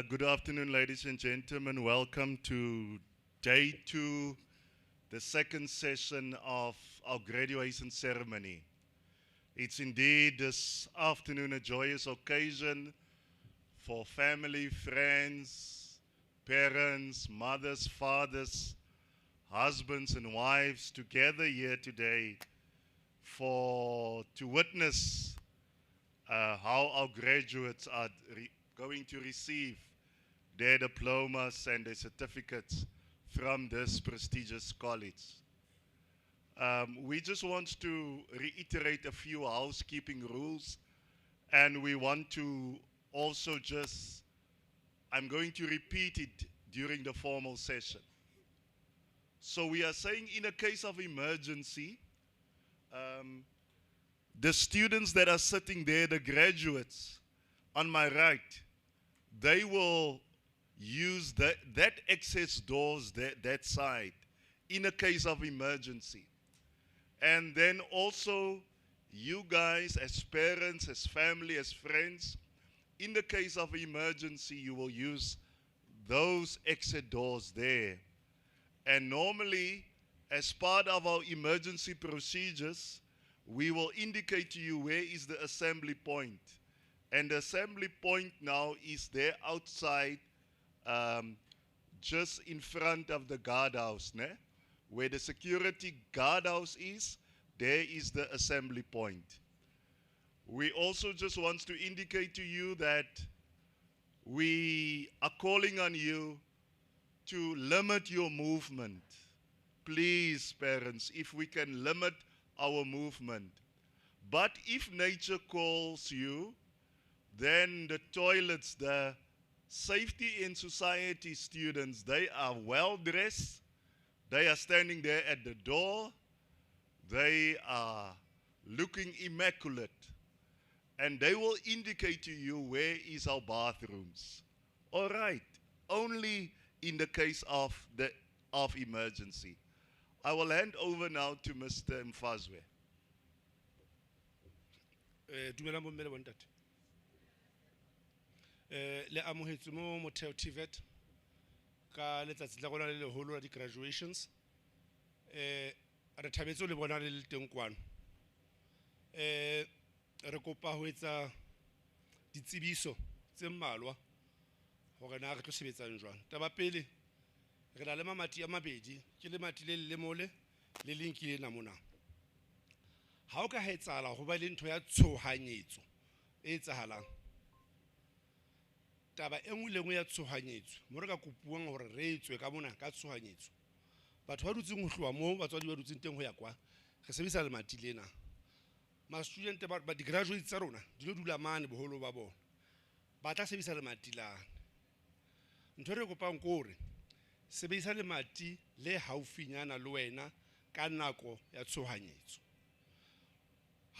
Good afternoon, ladies and gentlemen. Welcome to day 2, the second session of our graduation ceremony. It's indeed this afternoon a joyous occasion for family, friends, parents, mothers, fathers, husbands and wives to gather here today to witness how our graduates are going to receive their diplomas and their certificates from this prestigious college. We just want to reiterate a few housekeeping rules, and we want to also I'm going to repeat it during the formal session. So we are saying, in a case of emergency, the students that are sitting there, the graduates on my right, they will use that access doors, that side, in a case of emergency. And then also, you guys as parents, as family, as friends, in the case of emergency, you will use those exit doors there. And normally, as part of our emergency procedures, we will indicate to you where is the assembly point. And the assembly point now is there outside, just in front of the guardhouse, where the security guardhouse is, there is the assembly point. We also just want to indicate to you that we are calling on you to limit your movement. Please, parents, if we can limit our movement. But if nature calls you, then the toilets, the safety in society students, they are well dressed. They are standing there at the door. They are looking immaculate. And they will indicate to you where is our bathrooms. All right, only in the case of emergency. I will hand over now to Mr. Mfazwe. Dumelang bomme le bontate. Le amohetswe mo Motheo TVET ka letsatsi la rona le leholo la di-graduations. Re thabetse le bona le teng kwano. Re kopa ho etsa ditsebiso tse mmalwa hore na re tlo sebetsang jwang. Taba pele, re na le mamati a mabedi, ke le mati le mole le linkile na mona. Ha o ka etsahala ho ba le ntho ya tshohanyetso e etsahalang, taba e nngwe le nngwe ya tshohanyetso mo re ka kopuwang hore re etswe ka mona ka tshohanyetso, batho ba dutseng ho hloa mo batswadi ba dutseng teng ho ya kwa re sebedisa lemati lena. Ma-student ba di-graduates tsa rona di lo dula mane boholo ba bona, ba tla sebedisa lemati lana. Ntho re kopang ke hore sebedisa lemati le haufinyana le wena ka nako ya tshohanyetso.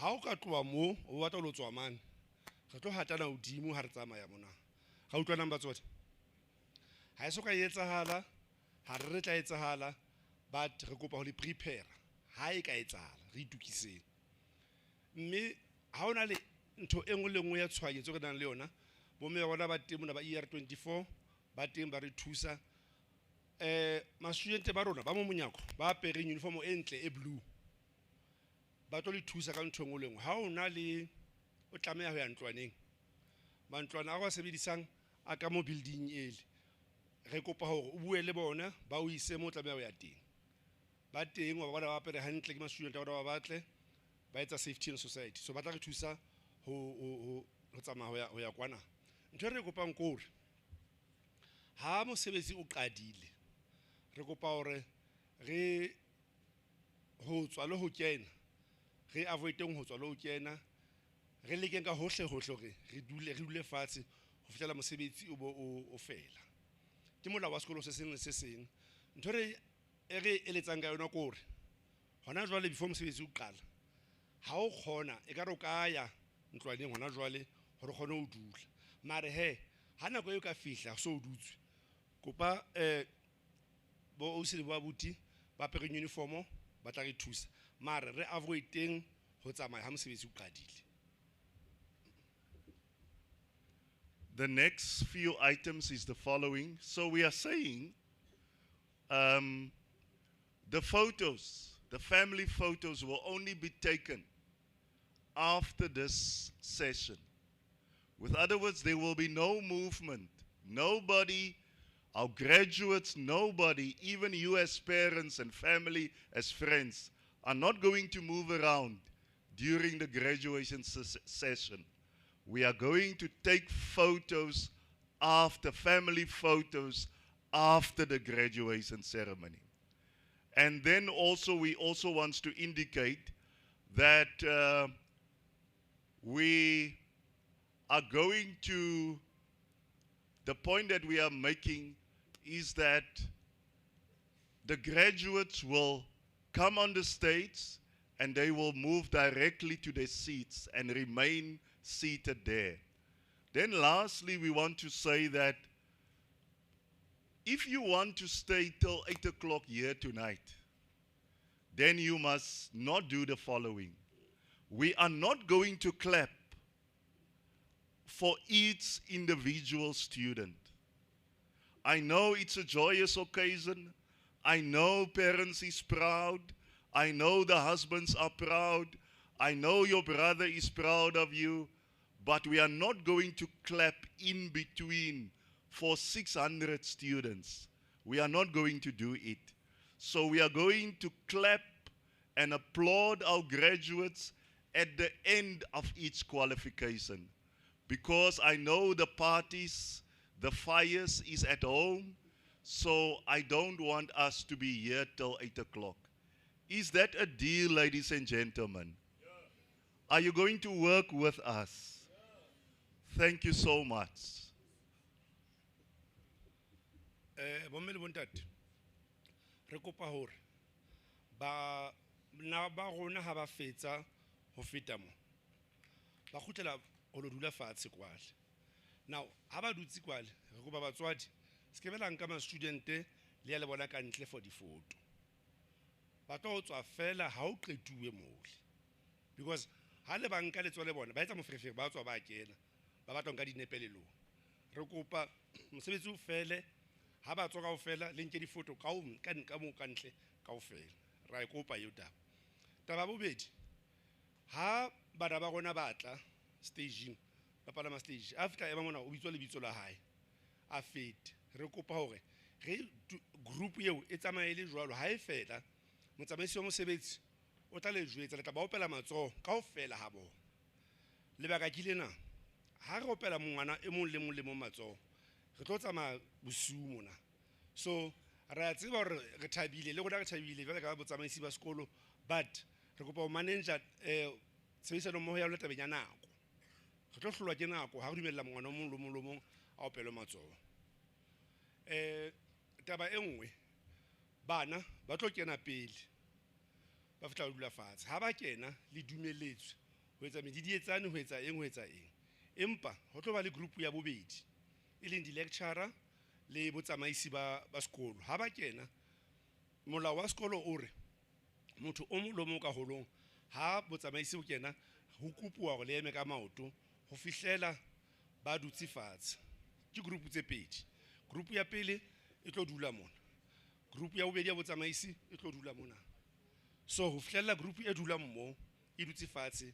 Ha o ka tloha mo o batla ho tswa mane, re tlo hatana hodimo ha re tsamaya mona. Ga utlwanang batswadi? Ha eso ka etsahala, ha re tla etsahala, but re kopa ho le prepare ha e ka etsahala, re itukiseng. Mme ha ona le ntho e nngwe le nngwe ya tshwanyetso re nang le yona, bomme ba bona ba teng mona ba ER24 ba teng ba re thusa. Ma-student ba rona ba mo monyako ba apereng uniform e ntle e blue, ba tlo le thusa ka ntho e nngwe le nngwe. Ha ona le o tlameha ho ya ntlwaneng, mantlwana a go sebedisang a ka mo building ele, re kopa hore o bue le bona ba o ise mo tlameha ho ya teng. Ba teng wa bona ba apere hantle ke ma-student ba ba batle ba etsa safety in society, so ba tla re thusa ho tsamaya ho ya kwana. Ntho re kopang ke hore ha mosebetsi o qadile, re kopa hore re ho tswa le ho kena, re avoideng ho tswa le ho kena, re lekeng ka hohle hore re dule fatshe ho fihlela mosebetsi o fela. Ke molao wa sekolo se seng le se seng. Ntho re eletsang ka yona ke hore hona jwale before mosebetsi o qala, ha o khona e ka re o ka ya ntlwaneng hona jwale hore khone o dula. Mare ha nako e ka fihla so o dutswe, kopa bo o se le ba buti ba pere uniform ba tla re thusa. Mare re avoideng ho tsamaya ha mosebetsi o qadile. the next few items is the following. So we are saying the photos, the family photos will only be taken after this session. With other words, there will be no movement. Nobody, our graduates, nobody, even you as parents and family, as friends, are not going to move around during the graduation session. We are going to take photos after, family photos after the graduation ceremony. And then also, we also want to indicate that we are going to, the point that we are making is that the graduates will come on the stage and they will move directly to their seats and remain seated there. Then lastly, we want to say that if you want to stay till 8 o'clock here tonight, then you must not do the following. We are not going to clap for each individual student. I know it's a joyous occasion. I know parents is proud. I know the husbands are proud. I know your brother is proud of you. But we are not going to clap in between for 600 students. We are not going to do it. So we are going to clap and applaud our graduates at the end of each qualification. Because I know the parties, the fires is at home, so I don't want us to be here till 8 o'clock. Is that a deal, ladies and gentlemen? Yeah. Are you going to work with us? Yeah. Thank you so much. Bomme le bontate, re kopa hore ba na ba rona ha ba fetsa ho feta mo. Ba khutlela ho lo dula fatshe kwale. Now, ha ba dutse kwale, re kopa batswadi, se ke bela nka ma student le ya le bona ka ntle for di photo. Ba tlo tswa fela ha o qetuwe mole. Because ha le banka le tswa le bona, ba etsa mofrefere ba tswa ba kena. Ba batla nka dinepe le lona. Re kopa mosebetsi o fele ha ba tswa kaofela le nke di photo ka mo ka ntle kaofela. Ra kopa yo taba. Taba bobedi. Ha bana ba rona batla staging ba palama stage after eba mona o bitswa le bitso la hae a fete re kopa hore re group eo e tsamaye le jwalo ha e fela motsamaisi wa mosebetsi o tla le jwetsa le tla ba opela matsoho kaofela ha bona le baka kilena ha re opela mongwana e mong le mong matsoho re tlo tsamaya bosiu mona so ra tseba hore re thabile le rona re thabile jwale ka botsamaisi ba sekolo but re kopa ho manager tshebedisano mmoho ya le tabeng ya nako re tlo hlolwa ke nako ha re dumella mongwana o mong le mong a opelwe matsoho taba e nngwe bana ba tlo kena pele ba fitla dula fatshe ha ba kena le dumelletswe ho etsa medidietsane ho etsa eng empa ho tlo ba le group ya bobedi e leng di lecturer le botsamaisi ba sekolo ha ba kena molao wa sekolo o re motho o mong le mong ka holong ha botsamaisi bo kena ho kopuwa go le eme ka maoto ho fihlela ba dutse fatshe ke group tse pedi group ya pele e tlo dula mona group ya bobedi ya botsamaisi e tlo dula mona so ho fihlela group e dula mmo e dutse fatshe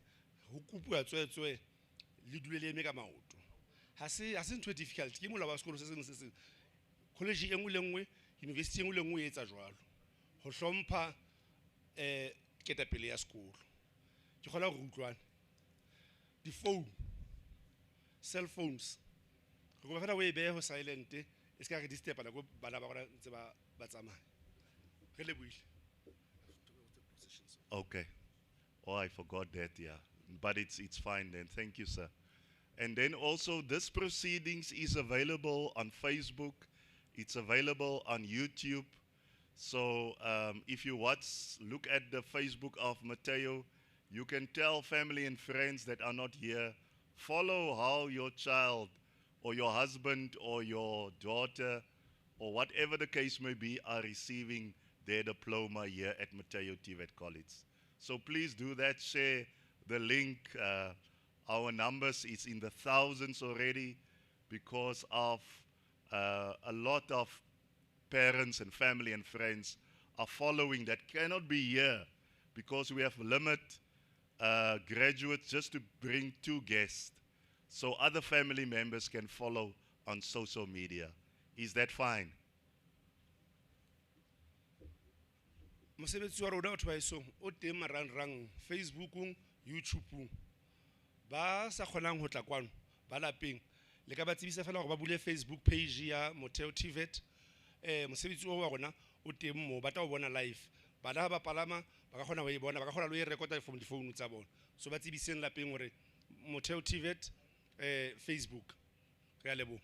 ho kopuwa tswetswe le dule le eme ka maoto ha se ntho difficult ke molao wa sekolo se seng college e nngwe le nngwe university e nngwe le nngwe e etsa jwalo ho hlompha ketapele ya sekolo ke kgola go utlwana di phone cell phones go ba fela we be ho silent e se ka re disturb la go bana ba rona ntse ba tsamaya re le buile. Okay. Oh, I forgot that, yeah. But it's fine then. Thank you, sir. And then also this proceedings is available on Facebook. It's available on YouTube. So if you look at the Facebook of Motheo, you can tell family and friends that are not here, follow how your child or your husband or your daughter or whatever the case may be are receiving their diploma here at Motheo TVET College. So please do that, share the link. Our numbers is in the thousands already. because of a lot of parents and family and friends are following that cannot be here because we have limit graduates just to bring 2 guests so other family members can follow on social media. Is that fine? mosebetsi wa rona batho ba esong o teng marangrang Facebookong, YouTubeong. Ba sa kgonang ho tla kwano ba lapeng le ka ba tsebisa fela hore ba bule Facebook page ya Motheo TVET. Mosebetsi wa rona o teng mo ba tla o bona live. Bana ba palama ba ka kgona ho e bona, ba ka kgona le ho e recorda from di-phone tsa bona. So ba tsebiseng lapeng hore Motheo TVET Facebook. Re a leboha.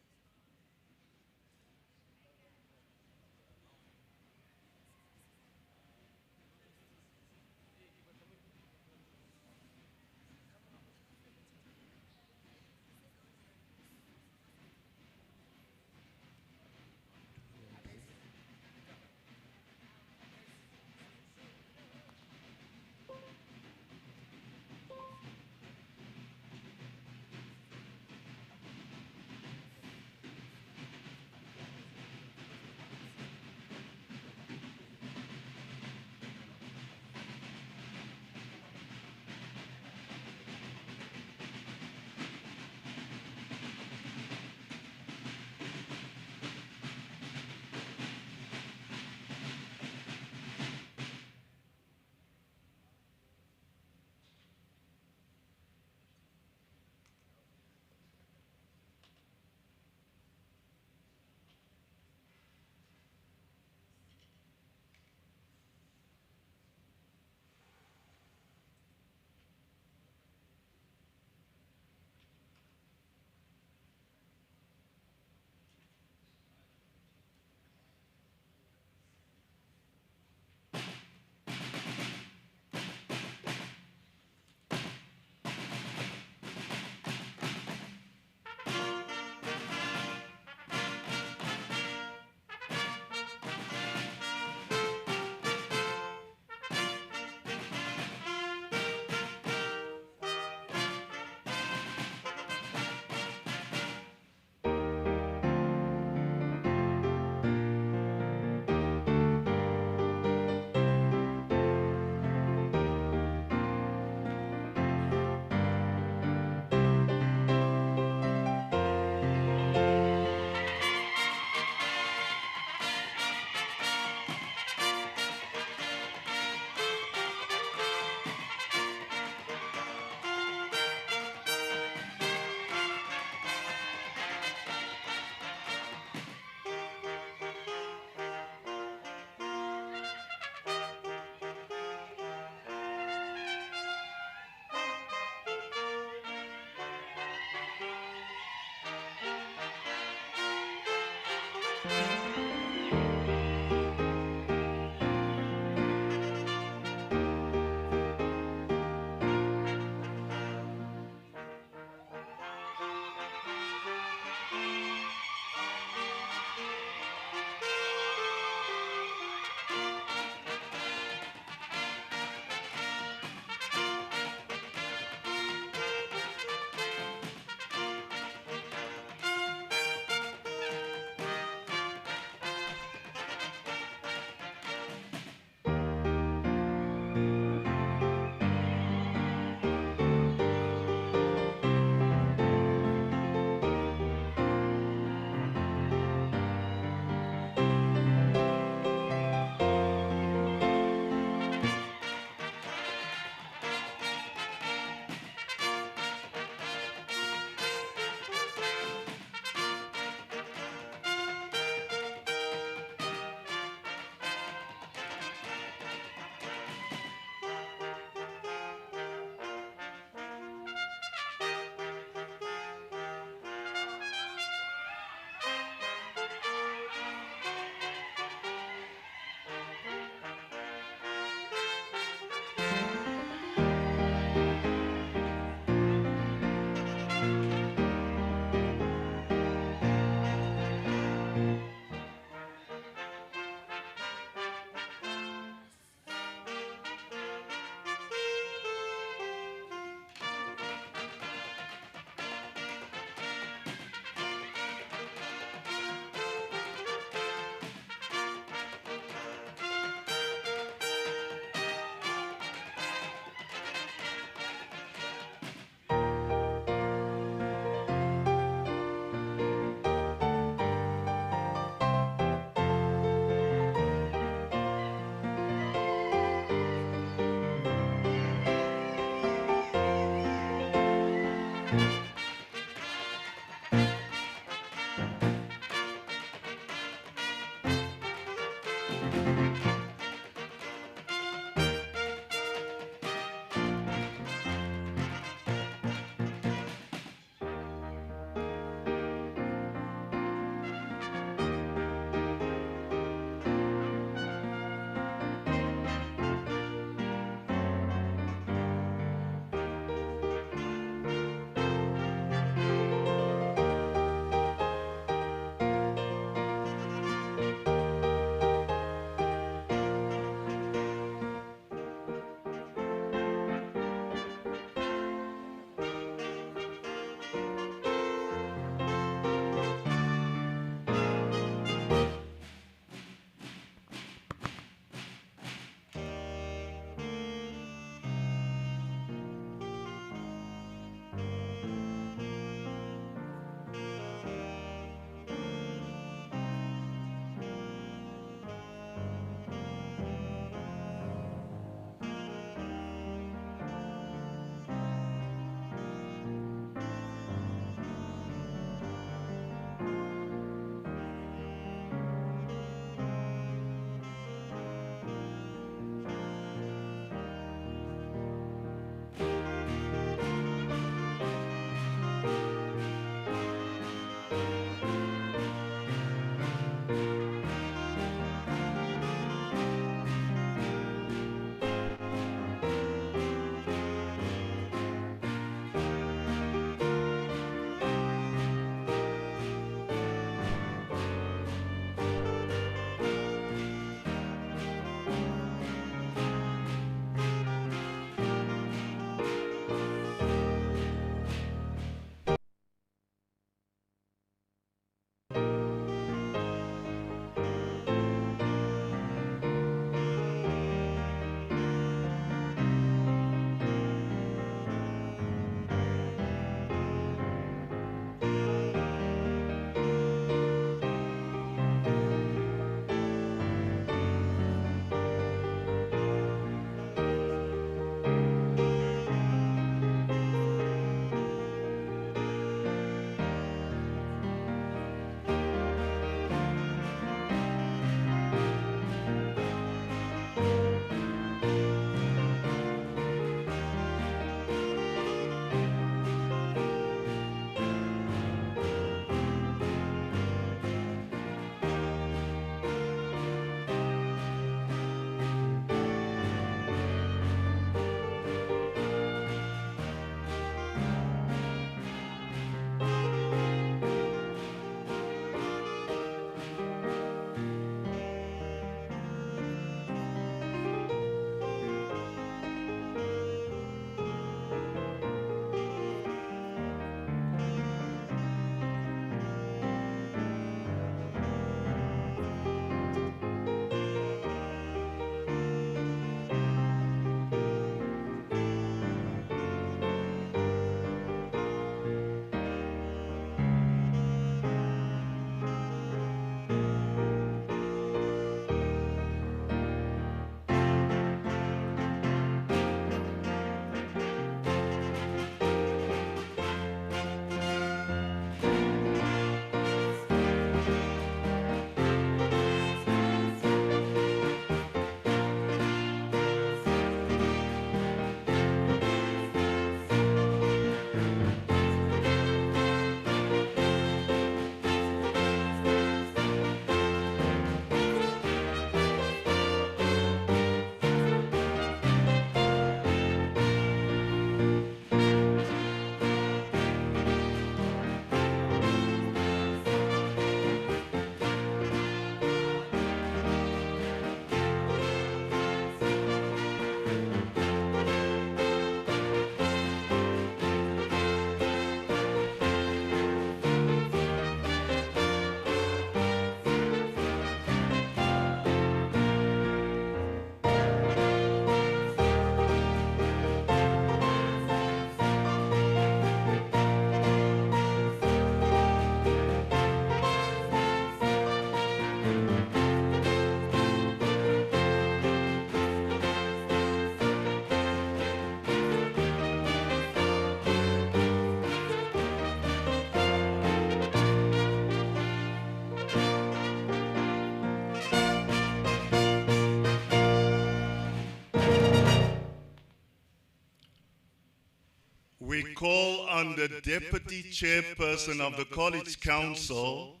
we call on the Deputy Chairperson of the College Council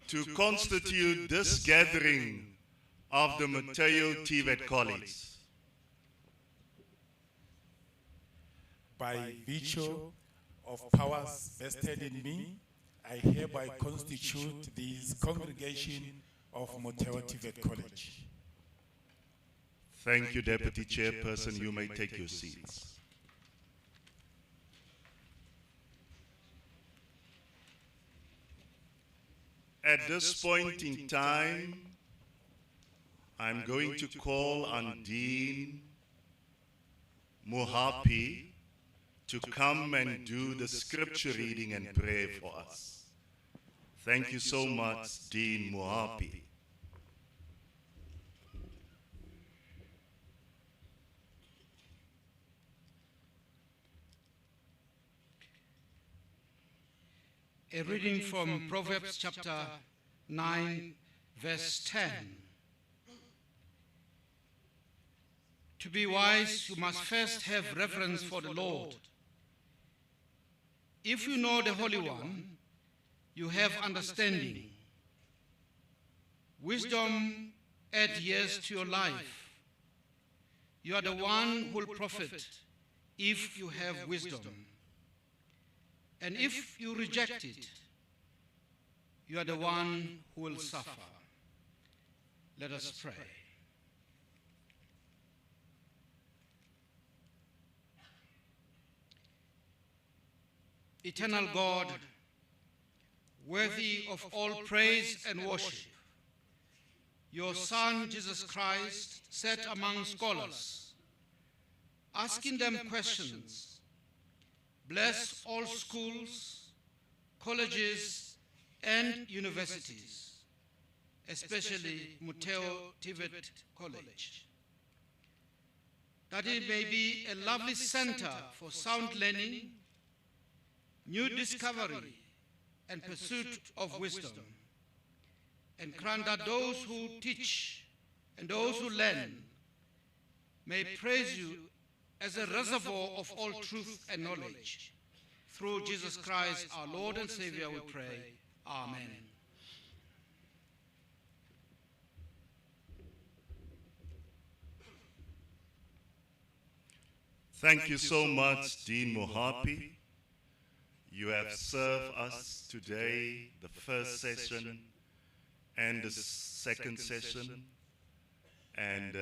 to constitute this gathering of the Motheo TVET College. By virtue of powers vested in me, I hereby constitute this congregation of Motheo TVET College. Thank you, Deputy Chairperson. You may take your seats. At this point in time, I'm going to call on Dean Mohapi to come and do the scripture reading and prayer for us. Thank you so much, Dean Mohapi. A reading from Proverbs chapter 9, verse 10. To be wise, you must first have reverence for the Lord. If you know the Holy One, you have understanding. Wisdom adds years to your life. You are the one who will profit if you have wisdom. And if you reject it, you are the one who will suffer. Let us pray. Eternal God, worthy of all praise and worship, your Son, Jesus Christ, sat among scholars, asking them questions. Bless all schools, colleges, and universities, especially Motheo TVET College, that it may be a lovely center for sound learning, new discovery, and pursuit of wisdom, and grant that those who teach and those who learn may praise you as a reservoir of all truth and knowledge. Through Jesus Christ, our Lord and Savior, we pray. Amen. Thank you so much, Dean Mohapi. You have served us today, the first session and the second session. And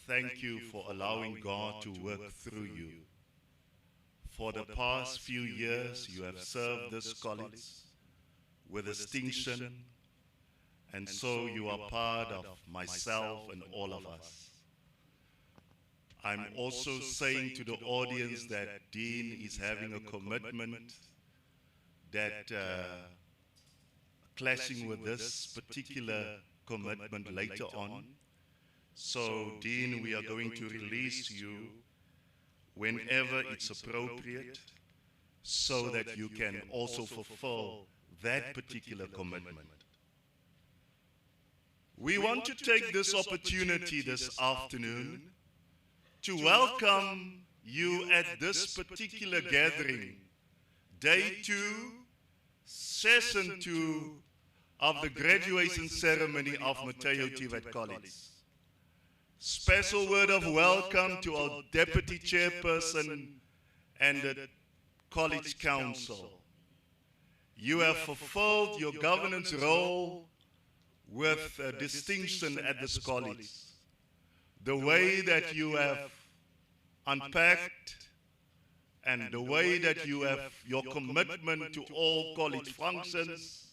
thank you for allowing God to work through you. For the past few years, you have served this college with distinction, and so you are part of myself and all of us. I'm also saying to the audience that Dean is having a commitment that clashing with this particular commitment later on. So, Dean, we are going to release you whenever it's appropriate so that you can also fulfill that particular commitment. We want to take this opportunity this afternoon to welcome you at this particular gathering, Day 2, Session 2 of the graduation ceremony of Motheo TVET College. Special word of welcome to our Deputy Chairperson and the College Council. You have fulfilled your governance role with distinction at this college. The way that you have unpacked and the way that you have your commitment to all college functions,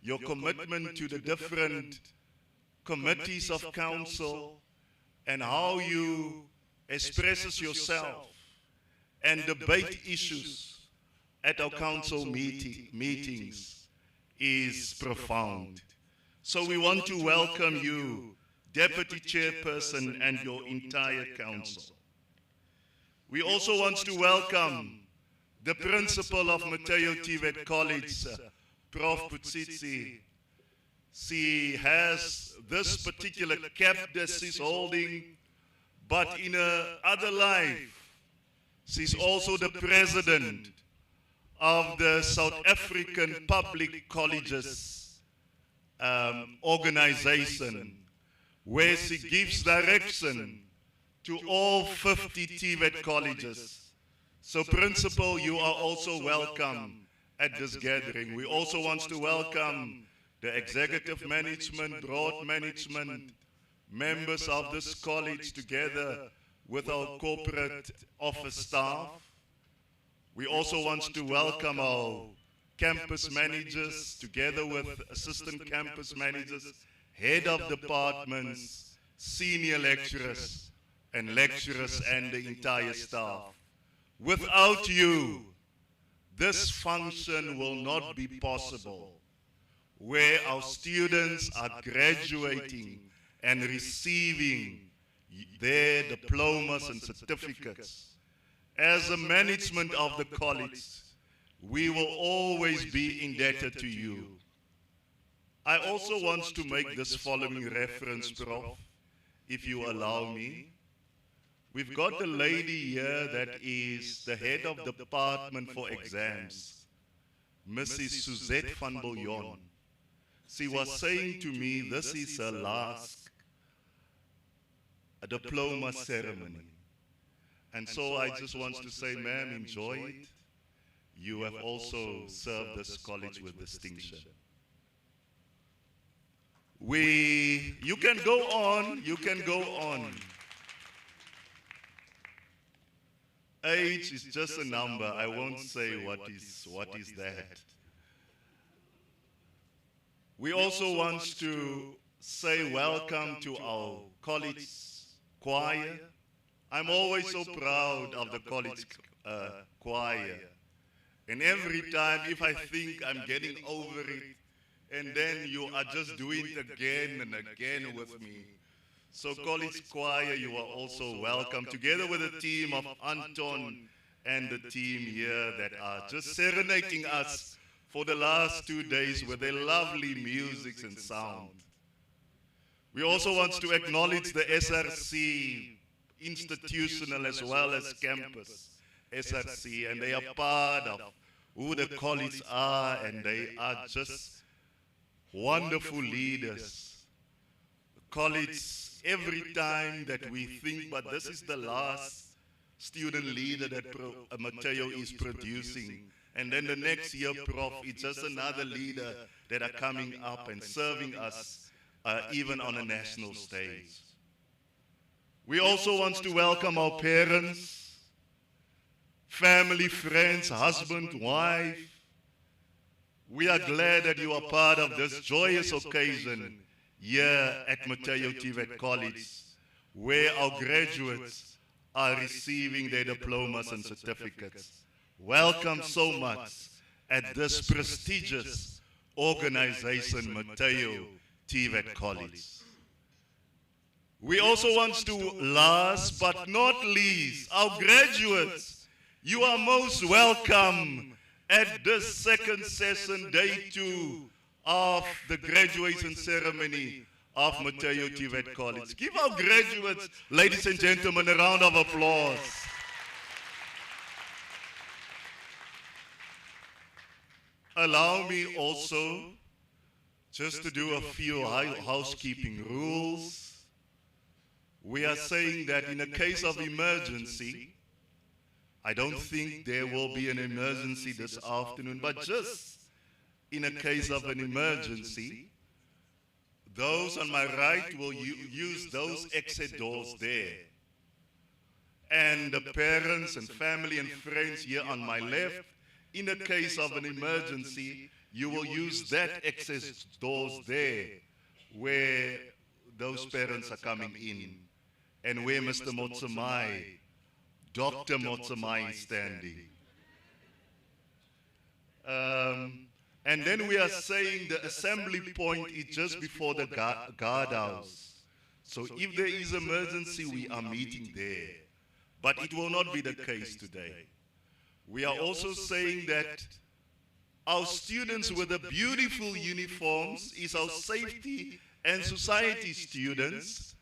your commitment to the different committees of council, and how you expresses yourself and debate issues at our council meetings is profound. So we want to welcome you, Deputy Chairperson, and your entire council. We also want to welcome the Principal of Motheo TVET College, Prof. Putsitsi. She has this particular cap that she's holding, but in her other life, She's also the president of the South African Public Colleges organization, where she gives direction to all 50 TVET colleges. So Principal, you are also welcome at this gathering. We also want to welcome the executive management, broad management, members of this college together with our corporate office staff. We also want to welcome our campus managers together with assistant campus managers, head of departments, senior lecturers and the entire staff. Without you, this function will not be possible, where our students are graduating and receiving their diplomas and certificates. As a management of the college, we will always be indebted to you. I also want to make this following reference, Prof, if you allow me. We've got a lady here that is the head of the department for exams, Mrs. Suzette van Bouillon. She was saying to me, this is her last diploma ceremony. And so I just want to say, ma'am, enjoy it. You have also served this college with distinction. You can go on, you can go on. Age is just a number. I won't say what is that. We also want to say welcome to our college choir. I'm always so proud of the college choir. And every time, if I think I'm getting over it, and then you are just doing it again and again with me. So college choir, you are also welcome, together with the team of Anton and the team here that are just serenading us for the last 2 days with their lovely music and sound. We also want to acknowledge the SRC, institutional as well as campus SRC, and they are part of who the college are, and they are just wonderful leaders. The college, every time that we think, but this is the last student leader that Motheo is producing, and then the next year, Prof, it's just another leader that are coming up and serving us even on a national stage. We also want to welcome our parents, family, friends, husband, wife. We are glad that you are part of this joyous occasion here at Motheo TVET College, where our graduates are receiving their diplomas and certificates. Welcome so much at this prestigious organization, Motheo TVET College. We also want to, last but not least, our graduates. You are most welcome at this second session, day 2 of the graduation ceremony of Motheo TVET College. Give our graduates, ladies and gentlemen, a round of applause. Allow me also just to do a few housekeeping rules. We are saying that in a case of emergency, I don't think there will be an emergency this afternoon, but just in a case of an emergency, those on my right will use those exit doors there. And the parents and family and friends here on my left, in a case of an emergency, you will use that exit doors there where those parents are coming in and where Mr. Motsamai, Dr. Motsamai is standing. And then we are saying the assembly point is just before the guardhouse. So if there is emergency, we are meeting there. But it will not be the case today. We are also saying that our students with the beautiful uniforms is our safety and society students.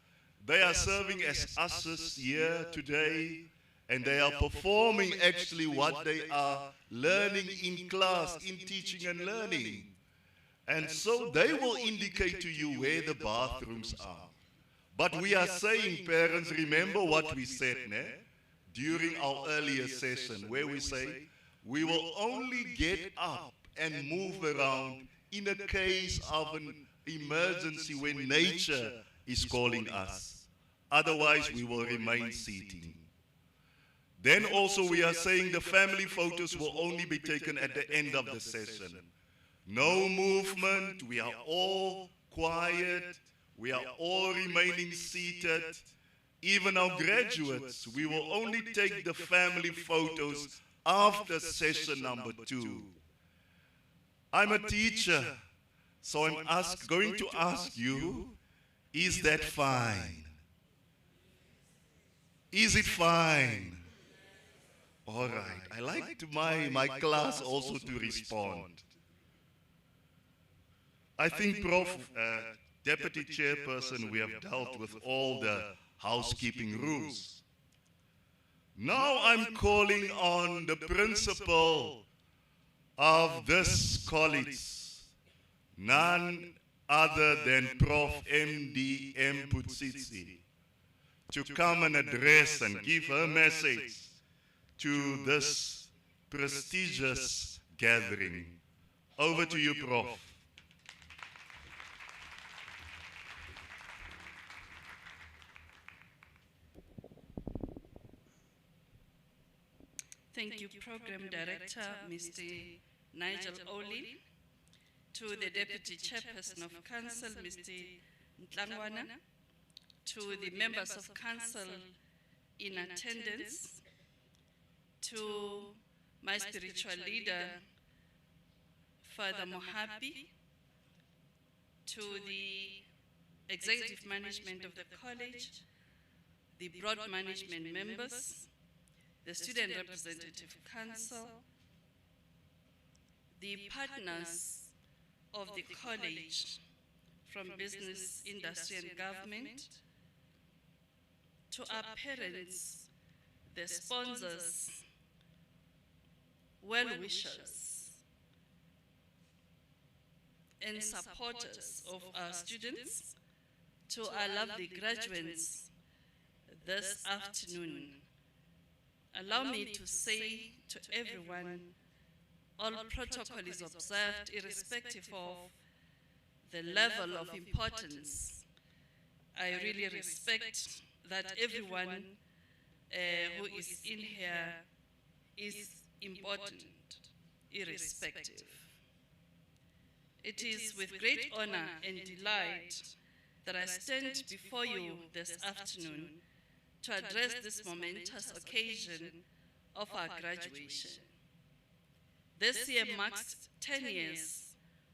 They are serving as ushers here today, And they are performing actually what they are learning in class, in teaching and learning. And so they will indicate to you where the bathrooms are. But we are saying, parents, remember what we said during our earlier session, where we say, we will only get up and move around in a case of an emergency when nature is calling us. Otherwise, we will remain seating. Then also we are saying the family photos will only be taken at the end of the session. No movement, we are all quiet, we are all remaining seated. Even our graduates, we will only take the family photos after session number 2. I'm a teacher, so I'm going to ask you, is that fine? Is it fine? All right, I like my class also to respond. I think, Prof, Deputy Chairperson, we have dealt with all the housekeeping rules. Now I'm calling on the principal of this college, none other than Prof. M.D. Mputsitsi, to come and address and give her message to this prestigious gathering. Over to you, Prof. Thank you, Program Director, Mr. Nigel Olin, to the Deputy Chairperson of Council, Mr. Ntlangwana, to the members of Council in attendance, to my spiritual leader, Father Mohapi, to the executive management of the college, the broad management members, the Student Representative Council, the partners of the college from business, industry, and government, to our parents, the sponsors, well-wishers, and supporters of our students, to our lovely graduates this afternoon. Allow me to say to everyone, all protocol is observed irrespective of the level of importance. I really respect that everyone who is in here is important, irrespective. It is with great honor and delight that I stand before you this afternoon to address this momentous occasion of our graduation. This year marks 10 years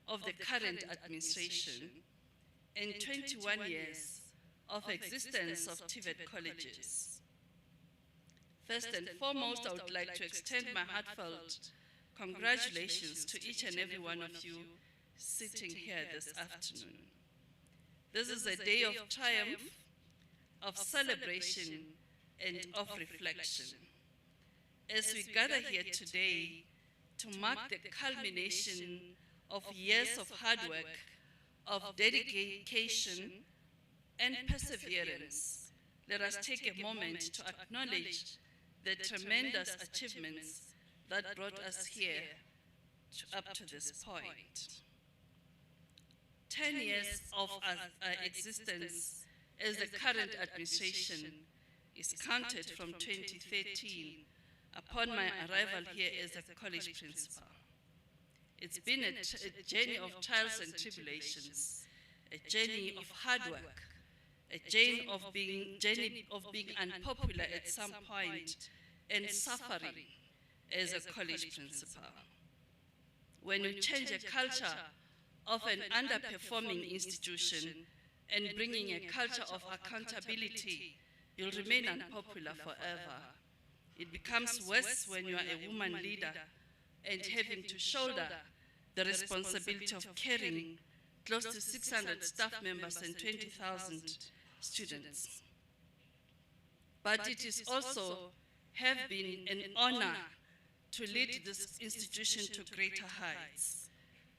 of the current administration and 21 years of existence of TVET colleges. First and foremost, I would like to extend my heartfelt congratulations to each and every one of you sitting here this afternoon. This is a day of triumph, of celebration, and of reflection. As we gather here today to mark the culmination of years of hard work, of dedication, and perseverance, let us take a moment to acknowledge the tremendous achievements that brought us here up to this point. 10 years of our existence as the current administration is counted from 2013 upon my arrival here as a college principal. It's been a journey of trials and tribulations, a journey of hard work, a journey of being unpopular at some point and suffering as a college principal. When you change a culture of an underperforming institution and bringing a culture of accountability, you'll remain unpopular forever. It becomes worse when you are a woman leader and having to shoulder the responsibility of carrying close to 600 staff members and 20,000 students. But it is also have been an honor to lead this institution to greater heights.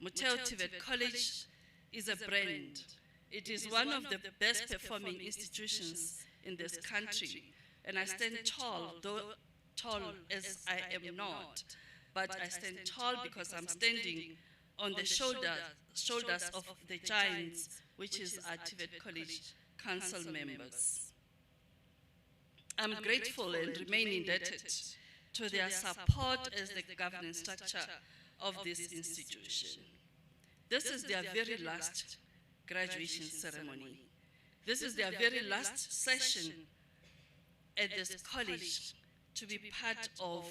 Motheo TVET College is a brand. It is one of the best performing institutions in this country, and I stand tall, though tall as I am not, but I stand tall because I'm standing on the shoulders of the giants, which is our TVET College Council members. I'm grateful and remain indebted to their support as the governance structure of this institution. This is their very last graduation ceremony. This is their very last session at this college to be part of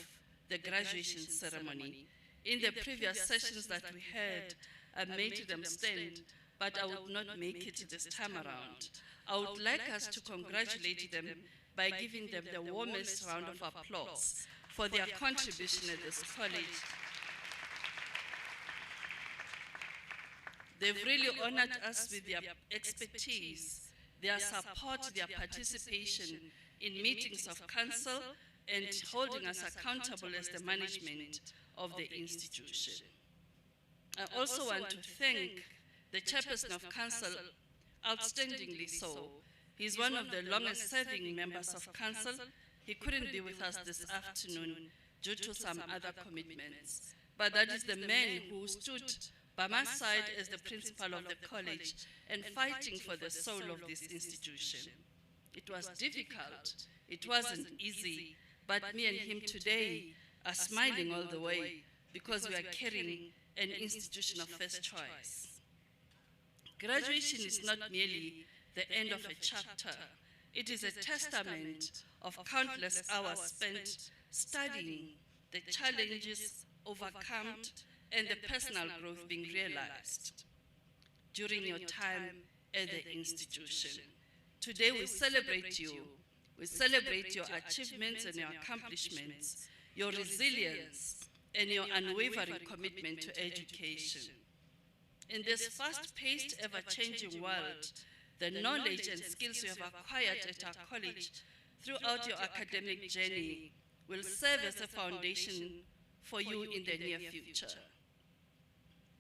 the graduation ceremony. In the previous sessions that we had, I made them stand, but I would not make it this time around. I would like us to congratulate them by giving them the warmest round of applause for their contribution at this college. They've really honored us with their expertise, their support, their participation in meetings of council, and holding us accountable as the management of the institution. I also want to thank the chairperson of council, outstandingly so. He's one of the longest serving members of council. He couldn't be with us this afternoon due to some other commitments. But that is the man who stood by my side as the principal of the college and fighting for the soul of this institution. It was difficult, it wasn't easy, but me and him today are smiling all the way because we are carrying an institution of first choice. Graduation is not merely the end of a chapter. It is a testament of countless hours spent studying, the challenges overcome, and the personal growth being realized during your time at the institution. Today we celebrate you. We celebrate your achievements and your accomplishments, your resilience, and your unwavering commitment to education. In this fast-paced, ever-changing world, the knowledge and skills you have acquired at our college throughout your academic journey will serve as a foundation for you in the near future.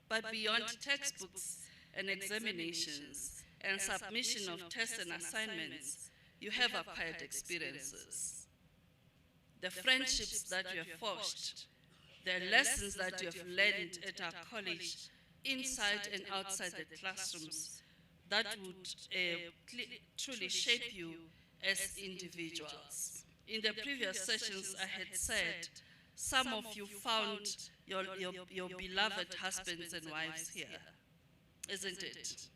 But beyond textbooks and examinations and submission of tests and assignments, you have acquired experiences. The friendships that you have forged, the lessons that you have learned at our college, inside and outside the classrooms, that would truly shape you as individuals. In the previous sessions I had said, some of you found your beloved husbands and wives here, isn't it?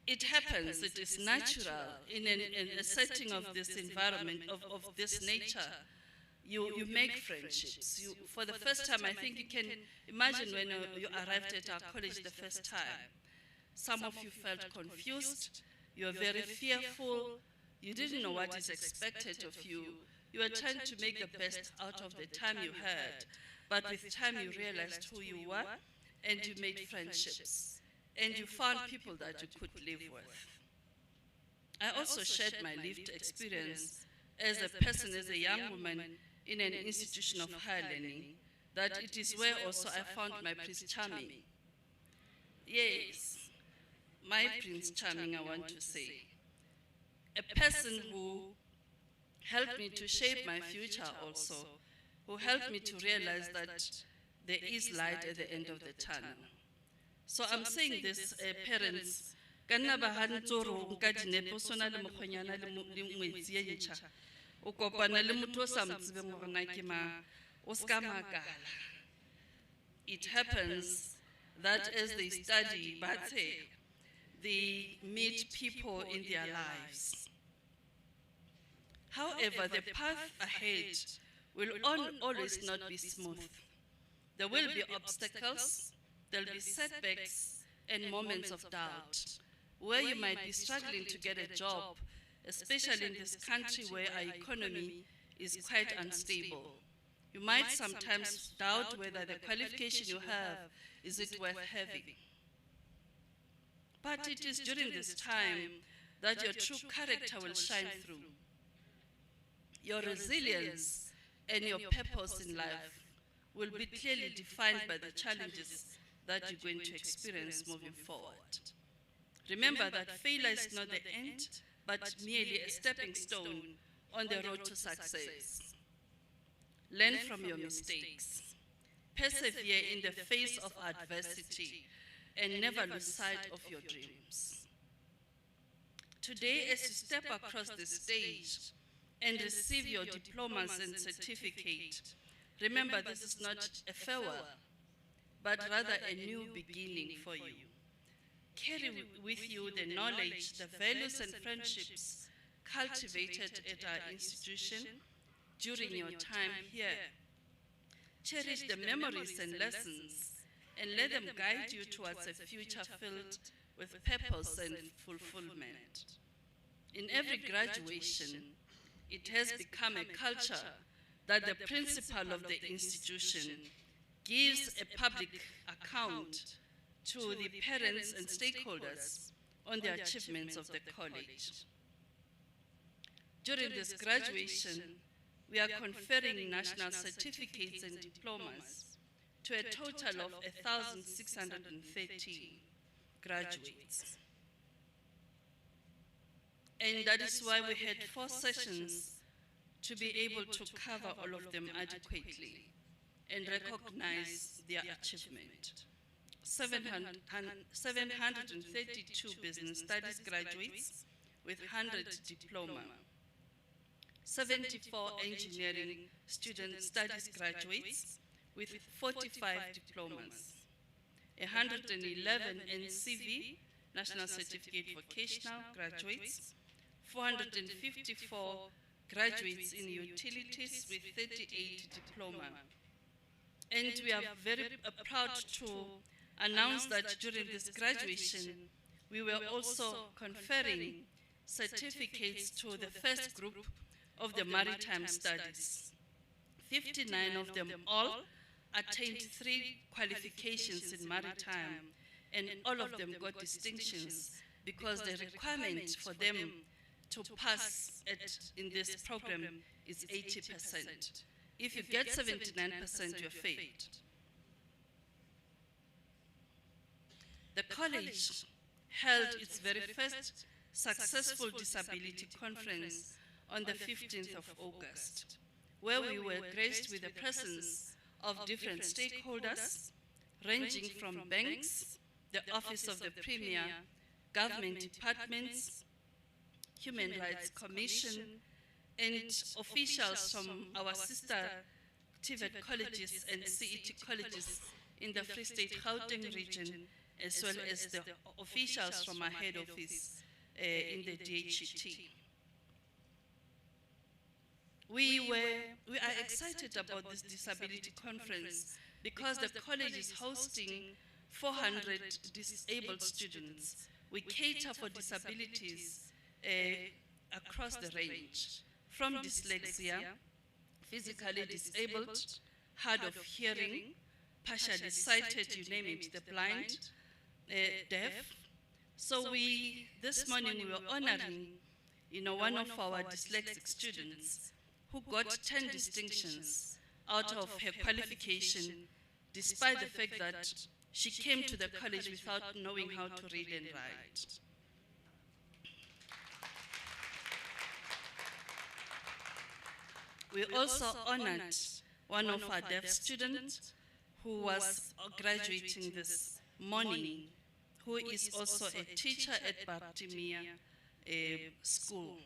It happens, it is natural in a setting of this environment, of this nature. You make friendships. For the first time, I think you can imagine when you arrived at our college the first time. Some of you felt confused, you were very fearful, you didn't know what is expected of you. You were trying to make the best out of the time you had, but with time you realized who you were and you made friendships and you found people that you could live with. I also shared my lived experience as a person, as a young woman in an institution of higher learning, that it is where also I found my Prince Charming. Yes, my Prince Charming, I want to say. A person who helped me to shape my future also, who helped me to realize that there is light at the end of the tunnel. So I'm saying this, parents, kanna ba hantsoro nka dinepo sona le mokgonyana le ngwetsi ye ntjha o kopana le motho o sa mo tsebeng gore na ke mang, o ska makala. It happens that as they study bathe, they meet people in their lives. However, the path ahead will always not be smooth. There will be obstacles, there will be setbacks and moments of doubt, where you might be struggling to get a job, especially in this country where our economy is quite unstable. You might sometimes doubt whether the qualification you have, is it worth having? But it is during this time that your true character will shine through. Your resilience and your purpose in life will be clearly defined by the challenges that you're going to experience moving forward. Remember that failure is not the end, but merely a stepping stone on the road to success. Learn from your mistakes. Persevere in the face of adversity and never lose sight of your dreams. Today, as you step across the stage and receive your diplomas and certificate, remember this is not a farewell, but rather a new beginning for you. Carry with you the knowledge, the values and friendships cultivated at our institution during your time here. Cherish the memories and lessons and let them guide you towards a future filled with purpose and fulfillment. In every graduation, it has become a culture that the principal of the institution gives a public account to the parents and stakeholders on the achievements of the college. During this graduation, we are conferring national certificates and diplomas to a total of 1,630 graduates. And that is why we had 4 sessions to be able to cover all of them adequately and recognize their achievement. 732 business studies graduates with 100 diploma, 74 engineering student studies graduates with 45 diplomas, 111 NCV, National Certificate Vocational graduates, 454 graduates in utilities with 38 diploma. And we are very proud to announce that during this graduation, we were also conferring certificates to the first group of the maritime studies. 59 of them all attained 3 qualifications in maritime, and all of them got distinctions because the requirement for them to pass in this program is 80%. If you get 79%, you're failed. The college held its very first successful disability conference on the 15th of August, where we were graced with the presence of different stakeholders, ranging from banks, the Office of the Premier, government departments, Human Rights Commission, and officials from our sister TVET colleges and CET colleges in the Free State Gauteng region, as well as the officials from our head office in the DHET. We are excited about this disability conference because the college is hosting 400 disabled students. We cater for disabilities across the range, from dyslexia, physically disabled, hard of hearing, partially sighted, you name it, the blind, deaf. So this morning we were honoring, one of our dyslexic students who got 10 distinctions out of her qualification, despite the fact that she came to the college without knowing how to read and write. We also honored one of our deaf students who was graduating this morning, who is also a teacher at Bartimia School.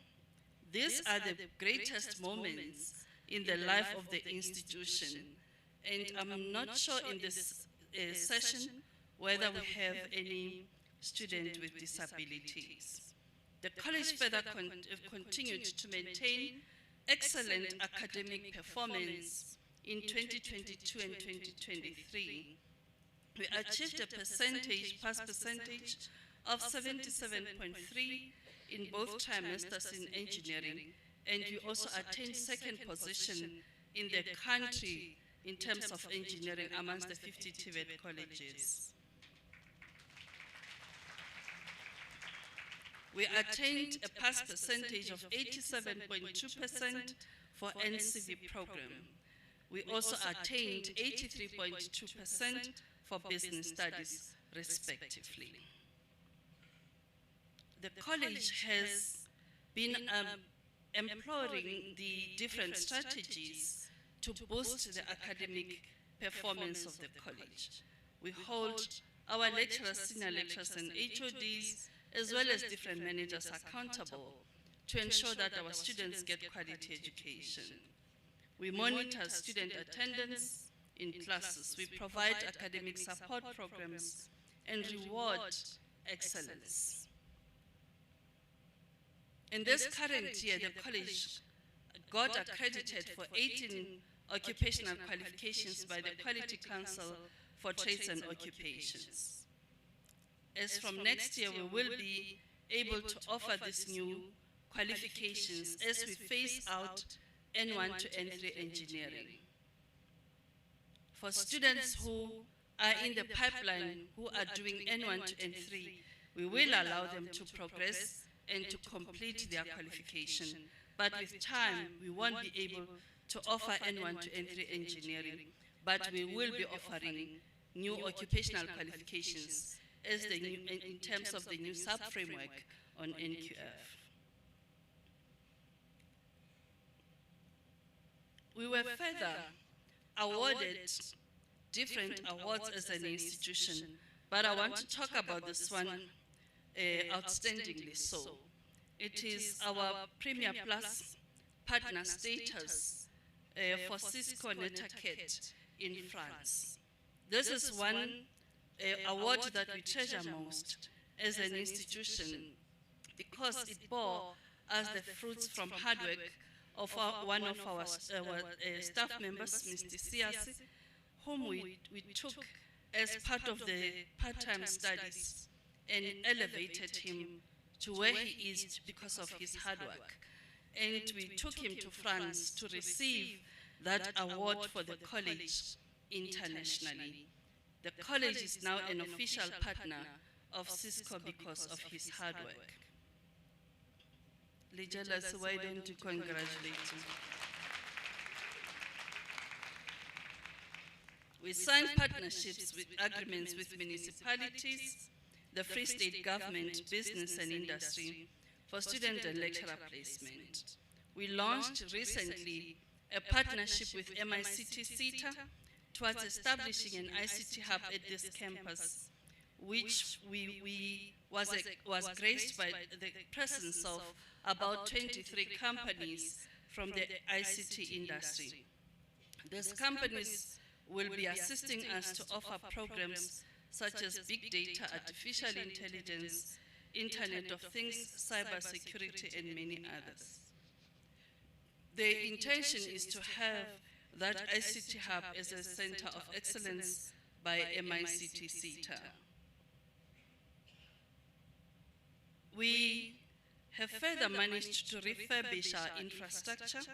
These are the greatest moments in the life of the institution, and I'm not sure in this session whether we have any student with disabilities. The college further continued to maintain excellent academic performance in 2022 and 2023. We achieved a pass percentage of 77.3 in both trimesters in engineering, and we also attained second position in the country in terms of engineering amongst the 50 TVET colleges. We attained a pass percentage of 87.2% for NCV program. We also attained 83.2% for business studies, respectively. The college has been employing the different strategies to boost the academic performance of the college. We hold our lecturers, senior lecturers and HODs, as well as different managers accountable to ensure that our students get quality education. We monitor student attendance in classes. We provide academic support programs and reward excellence. In this current year, the college got accredited for 18 occupational qualifications by the Quality Council for Trades and Occupations. As from next year, we will be able to offer these new qualifications as we phase out N1 to N3 engineering. For students who are in the pipeline who are doing N1 to N3, we will allow them to progress and to complete their qualification. But with time, we won't be able to offer N1 to N3 engineering, but we will be offering new occupational qualifications as the new, in terms of the new sub-framework on NQF. We were further awarded different awards as an institution, but I want to talk about this one outstandingly so. It is our Premier Plus partner status for Cisco Netaket in France. This is one award that we treasure most as an institution because it bore us the fruits from hard work of one of our staff members, Mr. Siasi, whom we took as part of the part-time studies and elevated him to where he is because of his hard work. And we took him to France to receive that award for the college internationally. The college is now an official partner of Cisco because of his hard work. Lijelas, why don't you congratulate him? We signed partnerships with agreements with municipalities, the Free State government, business and industry for student and lecturer placement. We launched recently a partnership with MICT CETA towards establishing an ICT hub at this campus, which was graced by the presence of about 23 companies from the ICT industry. These companies will be assisting us to offer programs such as big data, artificial intelligence, Internet of Things, cybersecurity, and many others. The intention is to have that ICT hub as a center of excellence by MICT CETA. We have further managed to refurbish our infrastructure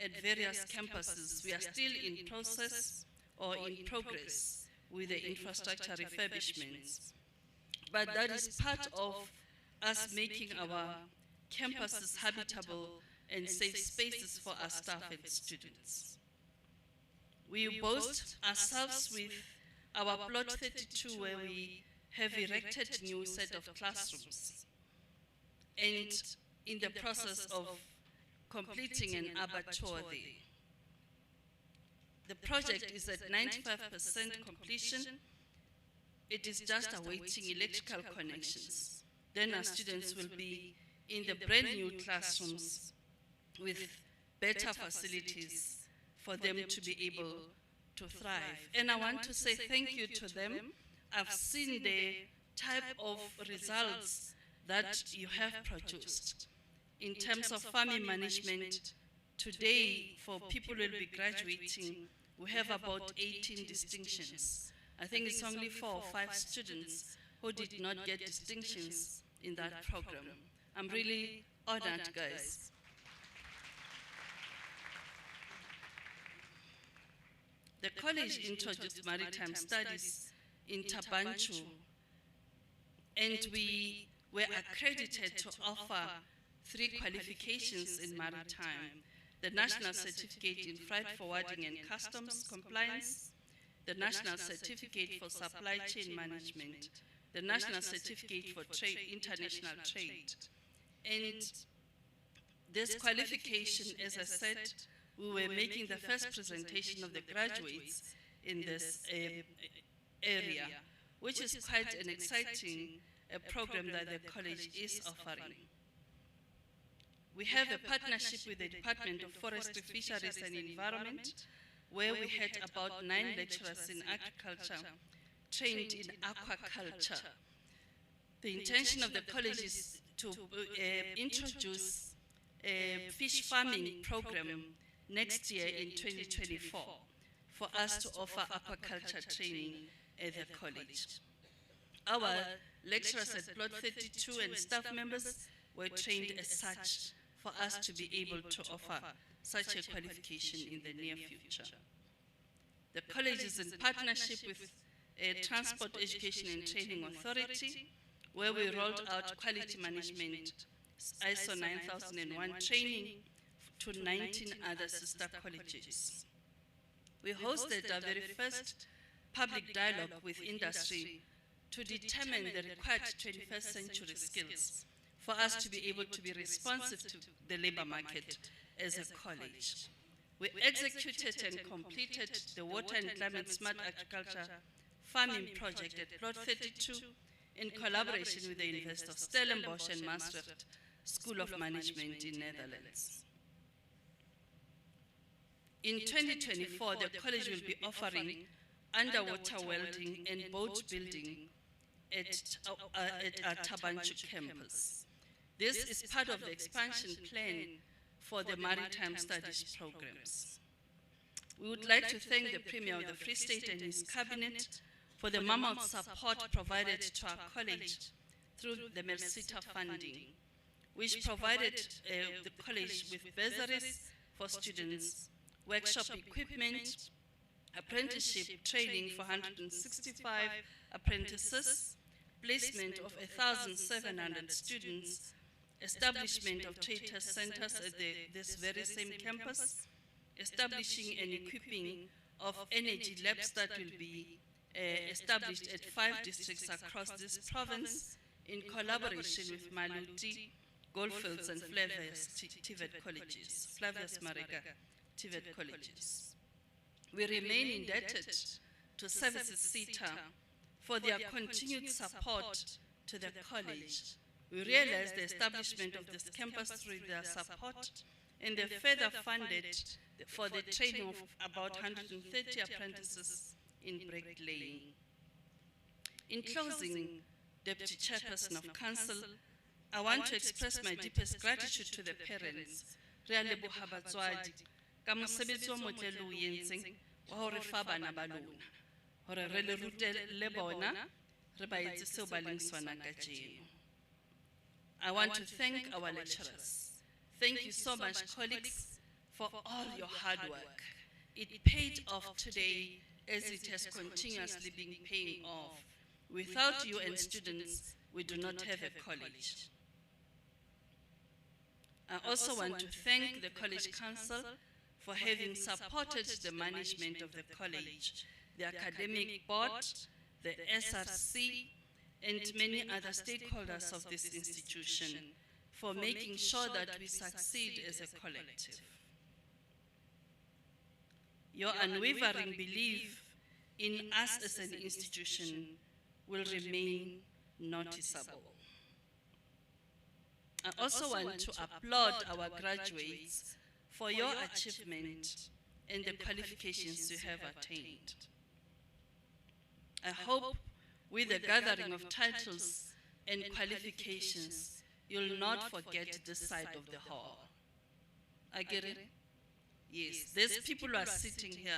at various campuses. We are still in process or in progress with the infrastructure refurbishments. But that is part of us making our campuses habitable and safe spaces for our staff and students. We boast ourselves with our plot 32 where we have erected a new set of classrooms and in the process of completing an abattoir there. The project is at 95% completion. It is just awaiting electrical connections. Then our students will be in the brand new classrooms with better facilities for them to be able to thrive. And I want to say thank you to them. I've seen the type of results that you have produced. In terms of farming management, today for people who will be graduating, we have about 18 distinctions. I think it's only 4 or 5 students who did not get distinctions in that program. I'm really honored, guys. The college introduced maritime studies in Tabanchu, and we were accredited to offer 3 qualifications in maritime: the National Certificate in Freight Forwarding and Customs Compliance, the National Certificate for Supply Chain Management, the National Certificate for International Trade. And this qualification, as I said, we were making the first presentation of the graduates in this area, which is quite an exciting program that the college is offering. We have a partnership with the Department of Forestry, Fisheries and Environment, where we had about 9 lecturers in agriculture trained in aquaculture. The intention of the college is to introduce a fish farming program next year in 2024 for us to offer aquaculture training at the college. Our lecturers at Plot 32 and staff members were trained as such for us to be able to offer such a qualification in the near future. The college is in partnership with Transport Education and Training Authority, where we rolled out quality management ISO 9001 training to 19 other sister colleges. We hosted our very first public dialogue with industry to determine the required 21st century skills for us to be able to be responsive to the labor market as a college. We executed and completed the Water and Climate Smart Agriculture Farming Project at Plot 32 in collaboration with the University of Stellenbosch and Maastricht School of Management in Netherlands. In 2024, the college will be offering underwater welding and boat building at our Tabanchu campus. This is part of the expansion plan for the Maritime Studies programs. We would like to thank the Premier of the Free State and his cabinet for the mammoth support provided to our college through the Mersita funding, which provided the college with bursaries for students, workshop equipment, apprenticeship training for 165 apprentices, placement of 1,700 students, establishment of trade test centers at this very same campus, establishing and equipping of energy labs that will be established at 5 districts across this province in collaboration with Maluti, Goldfields and Flavius TVET colleges, Flavius Marega TVET colleges. We remain indebted to Services CETA for their continued support to the college. We realized the establishment of this campus through their support, and they further funded for the training of about 130 apprentices in bricklaying. In closing, Deputy Chairperson of Council, I want to express my deepest gratitude to the parents. Re a leboha batswadi ka mosebetsi o motle le o entseng wa hore fa bana ba lona hore re le rutele bona re ba etse seo ba leng sona kajeno. I want to thank our lecturers. Thank you so much, colleagues, for all your hard work. It paid off today as it has continuously been paying off. Without you and students, we do not have a college. I also want to thank the College Council for having supported the management of the college, the academic board, the SRC, and many other stakeholders of this institution for making sure that we succeed as a collective. Your unwavering belief in us as an institution will remain noticeable. I also want to applaud our graduates for your achievement and the qualifications you have attained. I hope with the gathering of titles and qualifications, you'll not forget this side of the hall. I get it? Yes, these people who are sitting here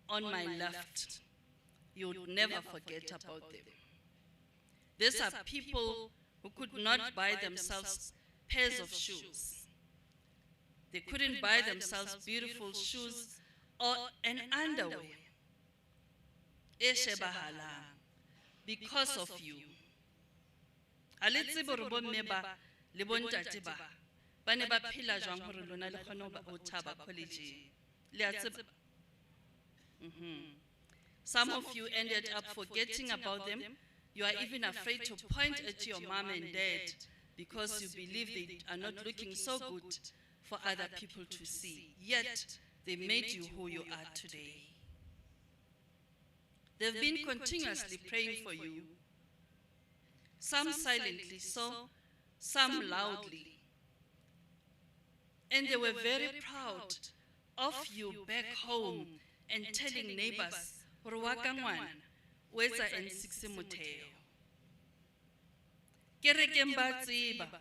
on my left, you would never forget about them. These are people who could not buy themselves pairs of shoes. They couldn't buy themselves beautiful shoes or an underwear. Because of you. A le tsebe hore bomme ba le bontate ba ne ba phela jwang hore lona le kgone ho thaba college-eng. Le a tseba? Some of you ended up forgetting about them. You are even afraid to point at your mom and dad because you believe they are not looking so good for other people to see. Yet, they made you who you are today. They've been continuously praying for you, some silently, some loudly. And they were very proud of you back home and telling neighbors, "Hore wa ka ngwana, o etsa N6 Motheo." Kerekeng ba tseba,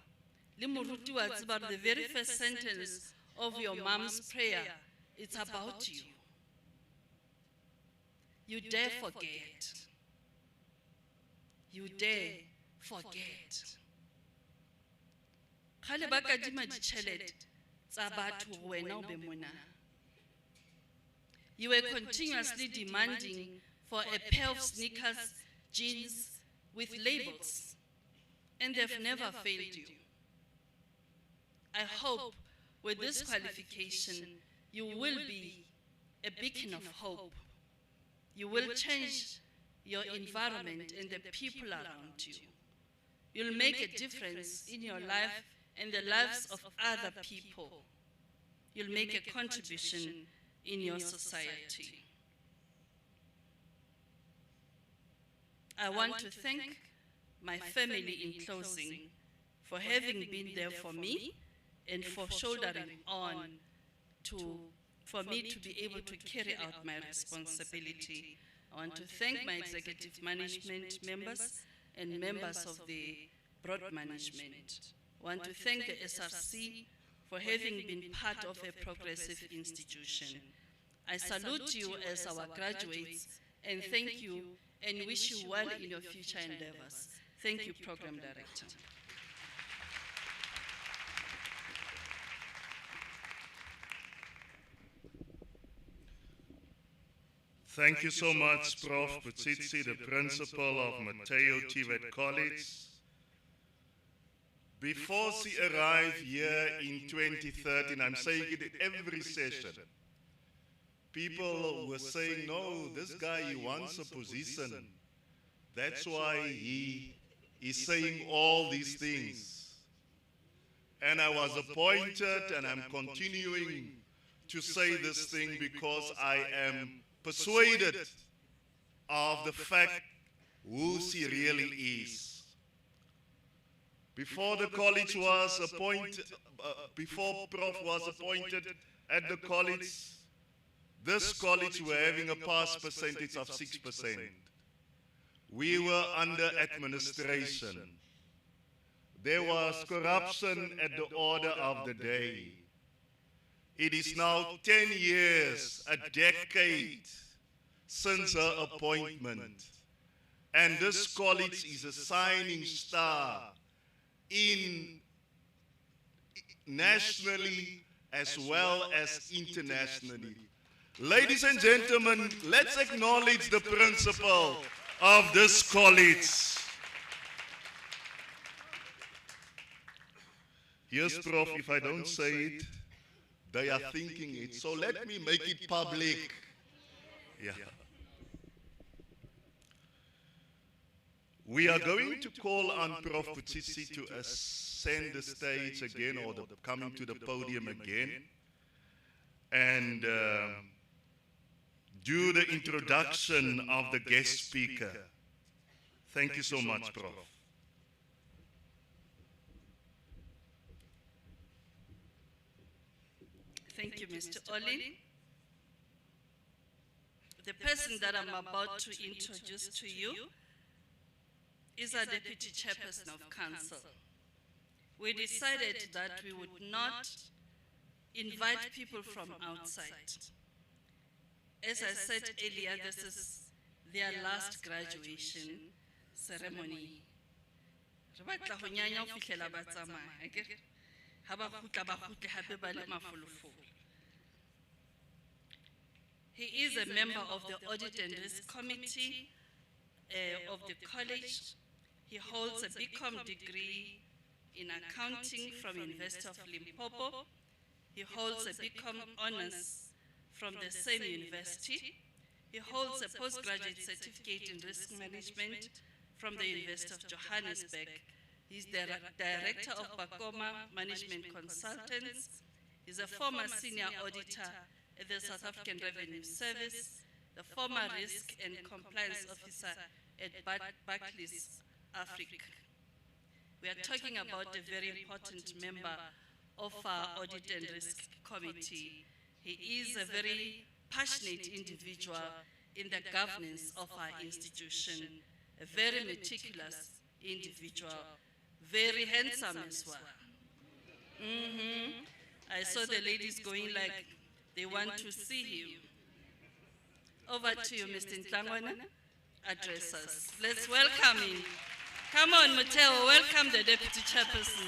le moruti wa tseba, the very first sentence of your mom's prayer, it's about you. You dare forget. You dare forget. Khale ba kadima ditjhelete tsa batho wena o be mona. You were continuously demanding for a pair of sneakers, jeans with labels, and they've never failed you. I hope with this qualification, you will be a beacon of hope. You will change your environment and the people around you. You'll make a difference in your life and the lives of other people. You'll make a contribution in your society. I want to thank my family in closing for having been there for me and for shouldering on for me to be able to carry out my responsibility. I want to thank my executive management members and members of the broad management. I want to thank the SRC for having been part of a progressive institution. I salute you as our graduates and thank you and wish you well in your future endeavors. Thank you, Program Director. Thank you so much, Prof. Putsitsi, the principal of Motheo TVET College. Before she arrived here in 2013, I'm saying it in every session, people were saying, no, this guy, he wants a position. That's why he is saying all these things. And I was appointed, and I'm continuing to say this thing because I am persuaded of the fact who she really is. Before the college was appointed, before Prof was appointed at the college, this college were having a pass percentage of 6%. We were under administration. There was corruption at the order of the day. It is now 10 years, a decade, since her appointment. And this college is a shining star nationally as well as internationally. Ladies and gentlemen, let's acknowledge the principal of this college. Yes, Prof, if I don't say it, they are thinking it. So let me make it public. Yeah. We are going to call on Prof. Putsitsi to ascend the stage again, or coming to the podium again, and do the introduction of the guest speaker. Thank you so much, Prof. Thank you, Mr. Oli. The person that I'm about to introduce to you is our Deputy Chairperson of Council. We decided that we would not invite people from outside. As I said earlier, this is their last graduation ceremony. He is a member of the Audit and Risk Committee of the college, He holds a BCom degree in accounting from University of Limpopo. He holds a BCom honors from the same university. He holds a postgraduate certificate in risk management from the University of Johannesburg. He's the director of Bakoma Management Consultants. He's a former senior auditor at the South African Revenue Service, the former risk and compliance officer at Barclays Africa. We are talking about a very important member of our Audit and Risk Committee. He is a very passionate individual in the governance of our institution, a very meticulous individual, very handsome as well. I saw the ladies going like they want to see him. Over to you, Mr. Ntlangwana. Address us. Let's welcome him. Come on, Motheo, welcome the Deputy Chairperson.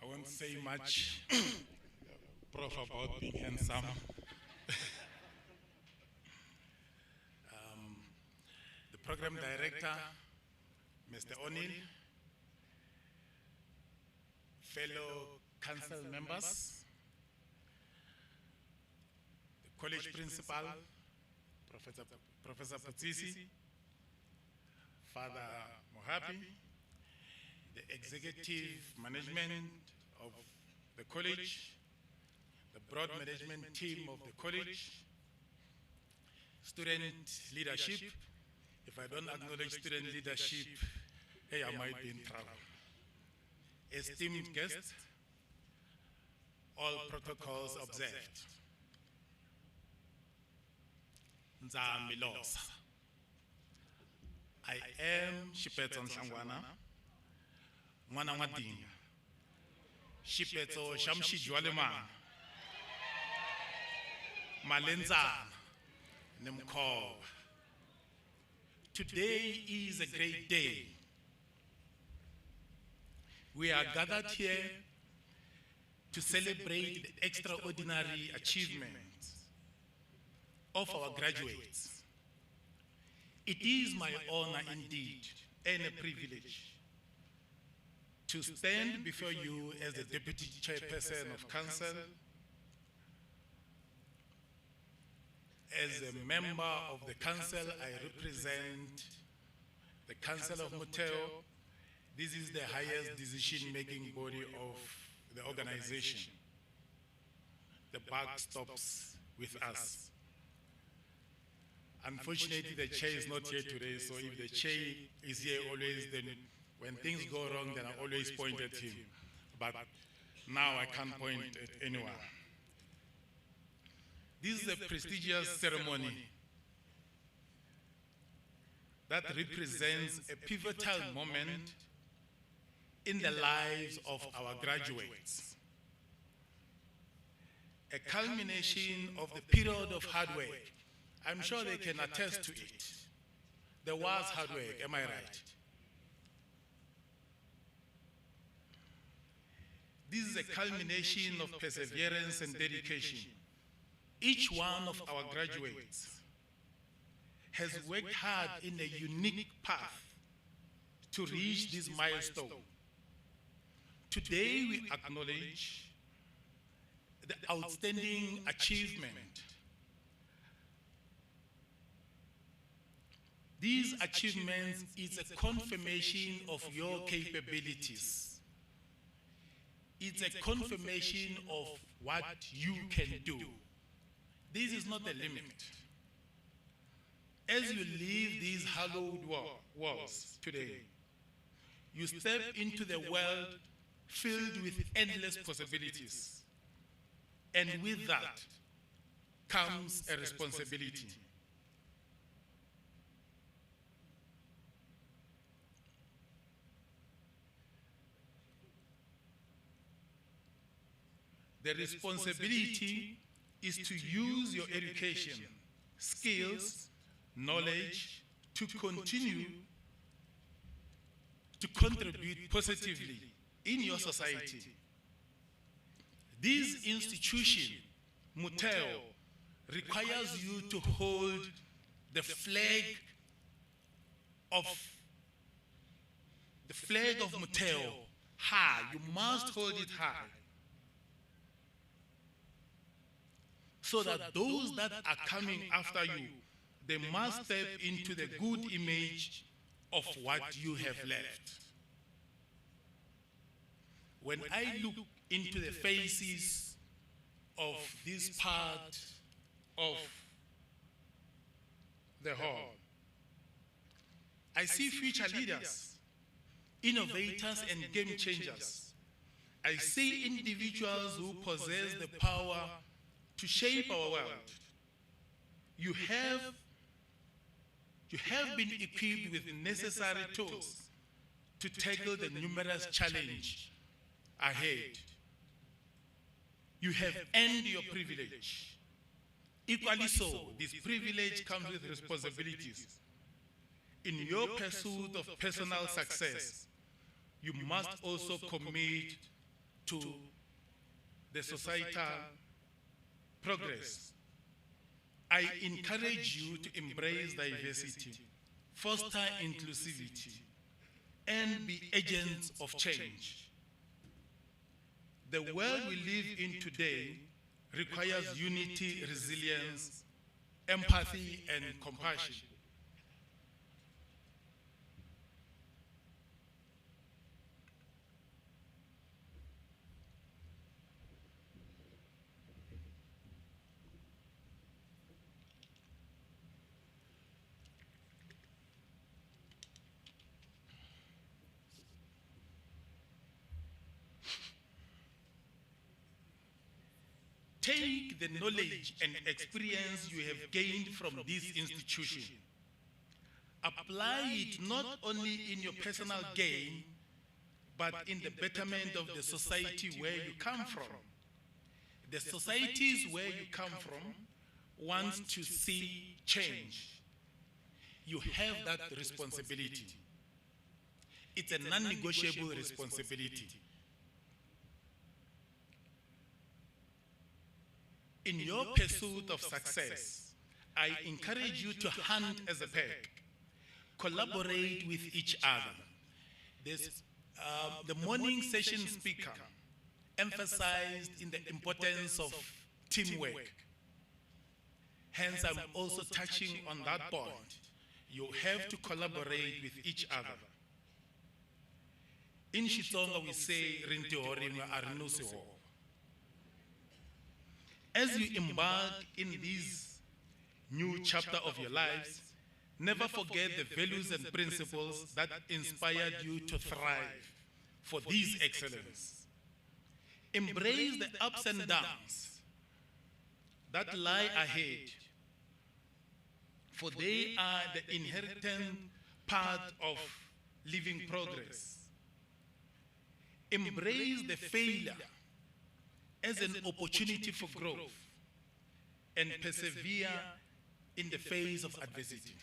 I won't say much, Prof, about being handsome. The program director, Mr. O'Neill, fellow council members, the college principal, Professor Putsisi, Father Mohapi, the executive management of the college, the broad management team of the college, student leadership. If I don't acknowledge student leadership, hey, I might be in trouble. Esteemed guests, all protocols observed. Nzamilosa. I am Shipetso Ntlangwana, Mwana Mwadinga. Shipetso Shamshijwalemana. Malenzana Nemkova. Today is a great day. We are gathered here to celebrate the extraordinary achievements of our graduates. It is my honor indeed and a privilege to stand before you as the Deputy Chairperson of Council, as a member of the Council. I represent the Council of Motheo. This is the highest decision-making body of the organization. The buck stops with us. Unfortunately, the chair is not here today, so if the chair is here always, then when things go wrong, then I always point at him. But now I can't point at anyone. This is a prestigious ceremony that represents a pivotal moment in the lives of our graduates. A culmination of the period of hard work. I'm sure they can attest to it. There was hard work, am I right? This is a culmination of perseverance and dedication. Each one of our graduates has worked hard in a unique path to reach this milestone. Today we acknowledge the outstanding achievement. These achievements is a confirmation of your capabilities. It's a confirmation of what you can do. This is not the limit. As you leave these hallowed walls today, you step into the world filled with endless possibilities. And with that comes a responsibility. The responsibility is to use your education, skills, knowledge to continue to contribute positively in your society. This institution, Motheo, requires you to hold the flag of Motheo high. You must hold it high, so that those that are coming after you, they must step into the good image of what you have left. When I look into the faces of this part of the hall, I see future leaders, innovators, and game changers. I see individuals who possess the power to shape our world. You have been equipped with the necessary tools to tackle the numerous challenges ahead. You have earned your privilege. Equally so, this privilege comes with responsibilities. In your pursuit of personal success, you must also commit to the societal progress. I encourage you to embrace diversity, foster inclusivity, and be agents of change. The world we live in today requires unity, resilience, empathy, and compassion. Take the knowledge and experience you have gained from this institution. Apply it not only in your personal gain, but in the betterment of the society where you come from. The societies where you come from want to see change. You have that responsibility. It's a non-negotiable responsibility. In your pursuit of success, I encourage you to hunt as a pack, collaborate with each other. The morning session speaker emphasized in the importance of teamwork. Hence, I'm also touching on that point. You have to collaborate with each other. In Xitsonga, we say, "Rinti horinga arinusiho." As you embark in this new chapter of your lives, never forget the values and principles that inspired you to thrive for this excellence. Embrace the ups and downs that lie ahead, for they are the inherent part of living progress. Embrace the failure as an opportunity for growth, and persevere in the face of adversity.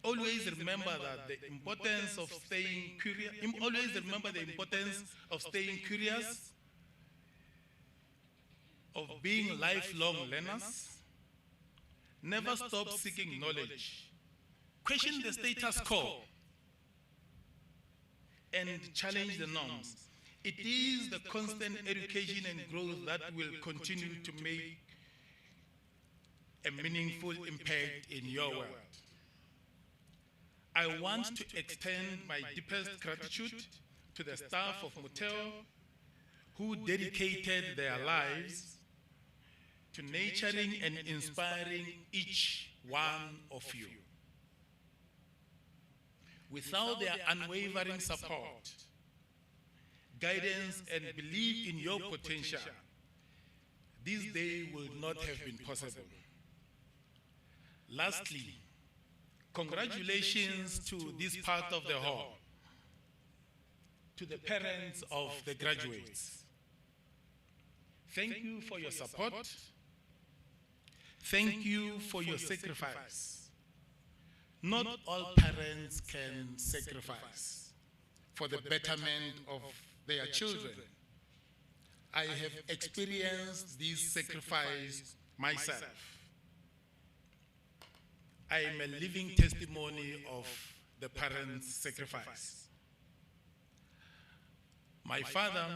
Always remember that the importance of staying curious. Always remember the importance of staying curious, of being lifelong learners. Never stop seeking knowledge. Question the status quo and challenge the norms. It is the constant education and growth that will continue to make a meaningful impact in your world. I want to extend my deepest gratitude to the staff of Motheo who dedicated their lives to nurturing and inspiring each one of you. Without their unwavering support, guidance, and belief in your potential, this day would not have been possible. Lastly, congratulations to this part of the hall, to the parents of the graduates. Thank you for your support. Thank you for your sacrifice. Not all parents can sacrifice. for the betterment of their children. I have experienced this sacrifice myself. I am a living testimony of the parents' sacrifice. My father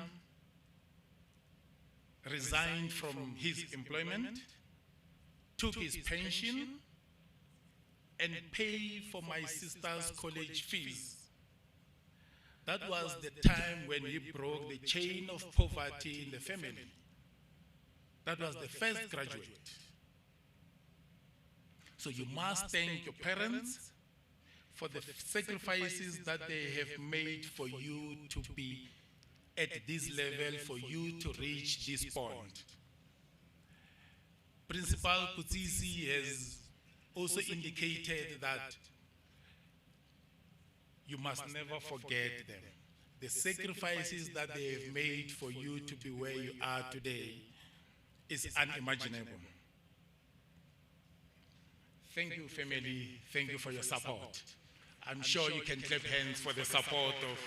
resigned from his employment, took his pension, and paid for my sister's college fees. That was the time when he broke the chain of poverty in the family. That was the first graduate. So you must thank your parents for the sacrifices that they have made for you to be at this level, for you to reach this point. Principal Kutsisi has also indicated that you must never forget them. The sacrifices that they have made for you to be where you are today is unimaginable. Thank you, family. Thank you for your support. I'm sure you can clap hands for the support of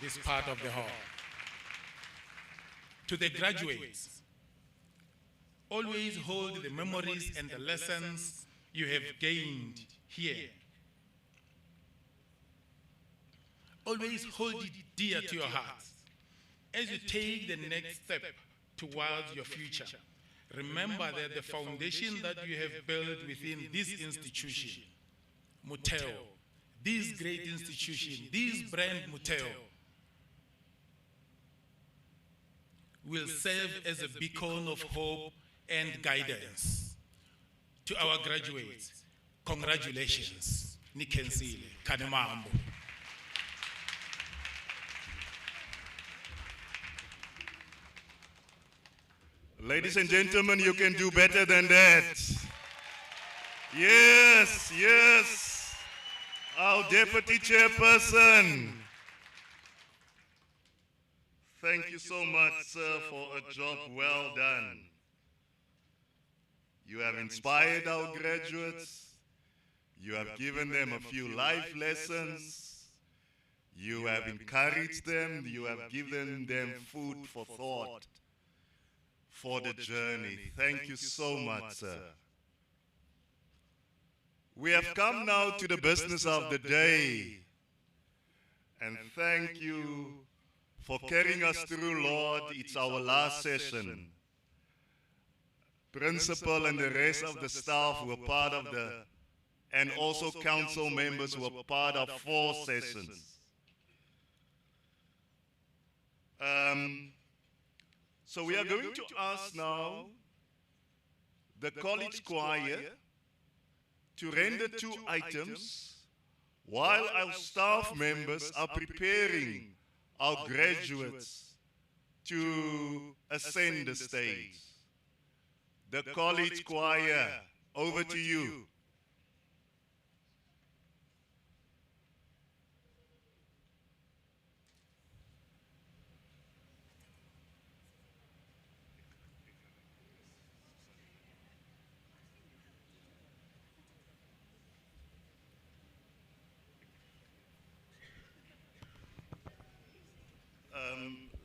this part of the hall. To the graduates, always hold the memories and the lessons you have gained here. Always hold it dear to your hearts. As you take the next step towards your future, remember that the foundation that you have built within this institution, Motheo, this great institution, this brand Motheo, will serve as a beacon of hope and guidance. To our graduates, congratulations. Nikensile, Kanemambo. Ladies and gentlemen, you can do better than that. Yes, yes. Our deputy chairperson. Thank you so much, sir, for a job well done. You have inspired our graduates. You have given them a few life lessons. You have encouraged them. You have given them food for thought for the journey. Thank you so much, sir. We have come now to the business of the day. And thank you for carrying us through, Lord. It's our last session. Principal and the rest of the staff were part of and also council members were part of 4 sessions. So we are going to ask now the college choir to render 2 items while our staff members are preparing our graduates to ascend the stage. The college choir, over to you.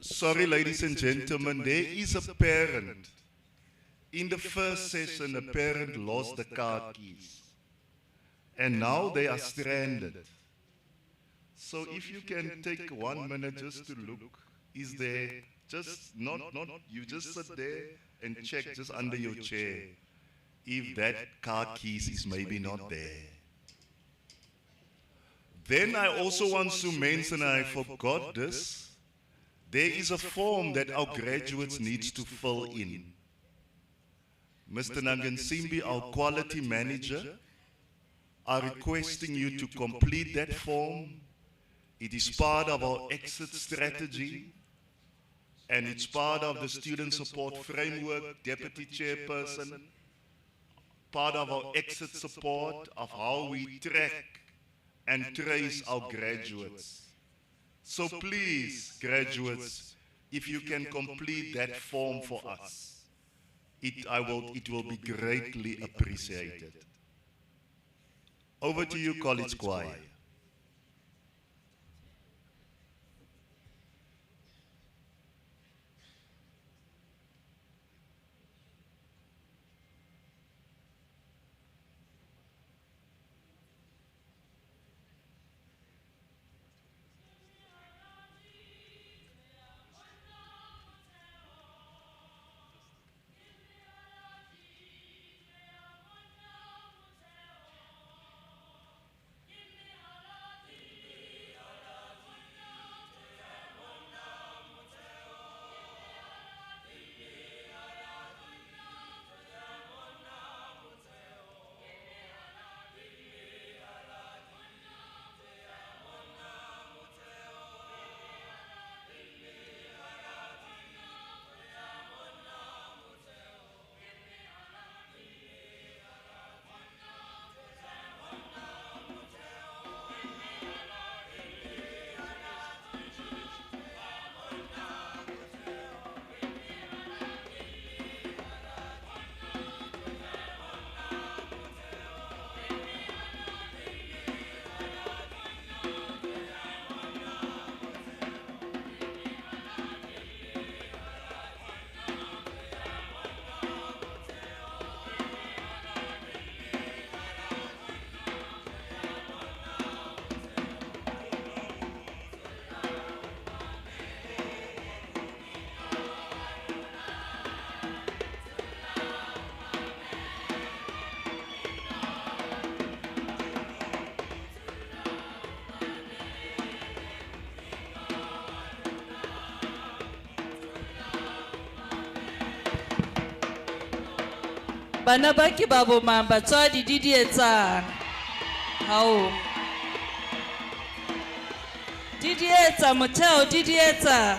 Sorry, ladies and gentlemen, there is a parent. In the first session, a parent lost the car keys. And now they are stranded. So if you can take 1 minute just to look, is there, just not, you just sit there and check just under your chair if that car keys is maybe not there. Then I also want to mention, I forgot this, there is a form that our graduates need to fill in. Mr. Nangansimbi, our quality manager, are requesting you to complete that form. It is part of our exit strategy, and it's part of the student support framework, deputy chairperson, part of our exit support of how we track and trace our graduates. So please, graduates, if you can complete that form for us, it will be greatly appreciated. Over to you, college choir. Bana ba ke ba bo mang batswadi di etsang? Hao. Di etsa Motheo di etsa.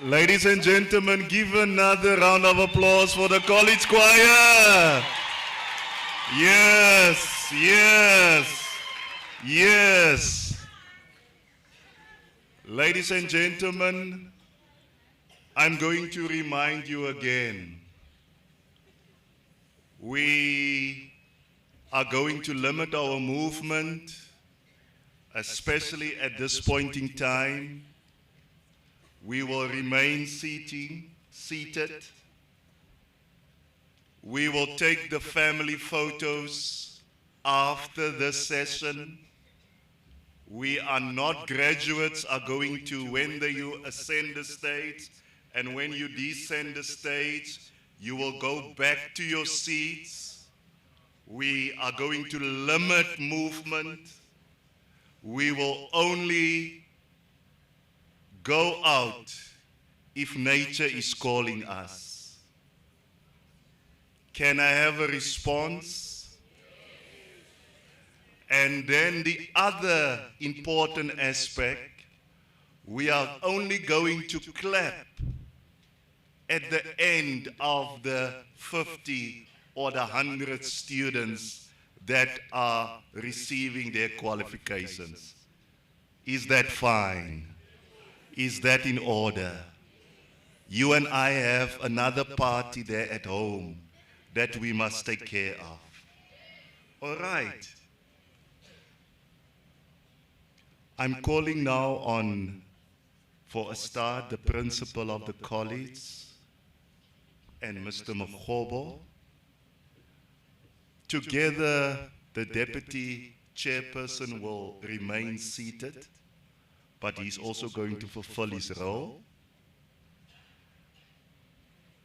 Ladies and gentlemen, give another round of applause for the college choir. Yes, yes, yes. Ladies and gentlemen, I'm going to remind you again. We are going to limit our movement, especially at this point in time. We will remain seated. We will take the family photos after this session. We are not graduates are going to, when you ascend the stage and when you descend the stage, you will go back to your seats. We are going to limit movement. We will only go out if nature is calling us. Can I have a response? And then the other important aspect, we are only going to clap at the end of the 50 or the 100 students that are receiving their qualifications. Is that fine? Is that in order? You and I have another party there at home that we must take care of. All right. I'm calling now on, for a start, the principal of the college and Mr. Mokgobo. Together, the deputy chairperson will remain seated, but he's also going to fulfill his role.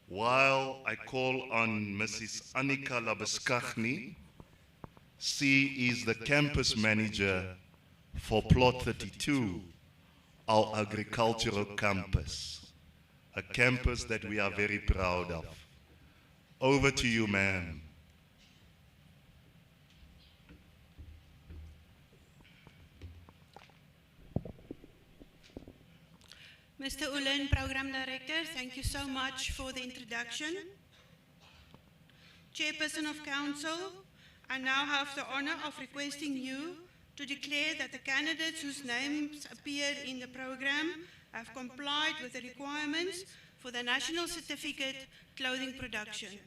While I call on Mrs. Annika Labeskagni, she is the campus manager for Plot 32, our agricultural campus, a campus that we are very proud of. Over to you, ma'am. Mr. Ulen, Program Director, thank you so much for the introduction. Chairperson of Council, I now have the honor of requesting you to declare that the candidates whose names appear in the program have complied with the requirements for the National Certificate Clothing Production.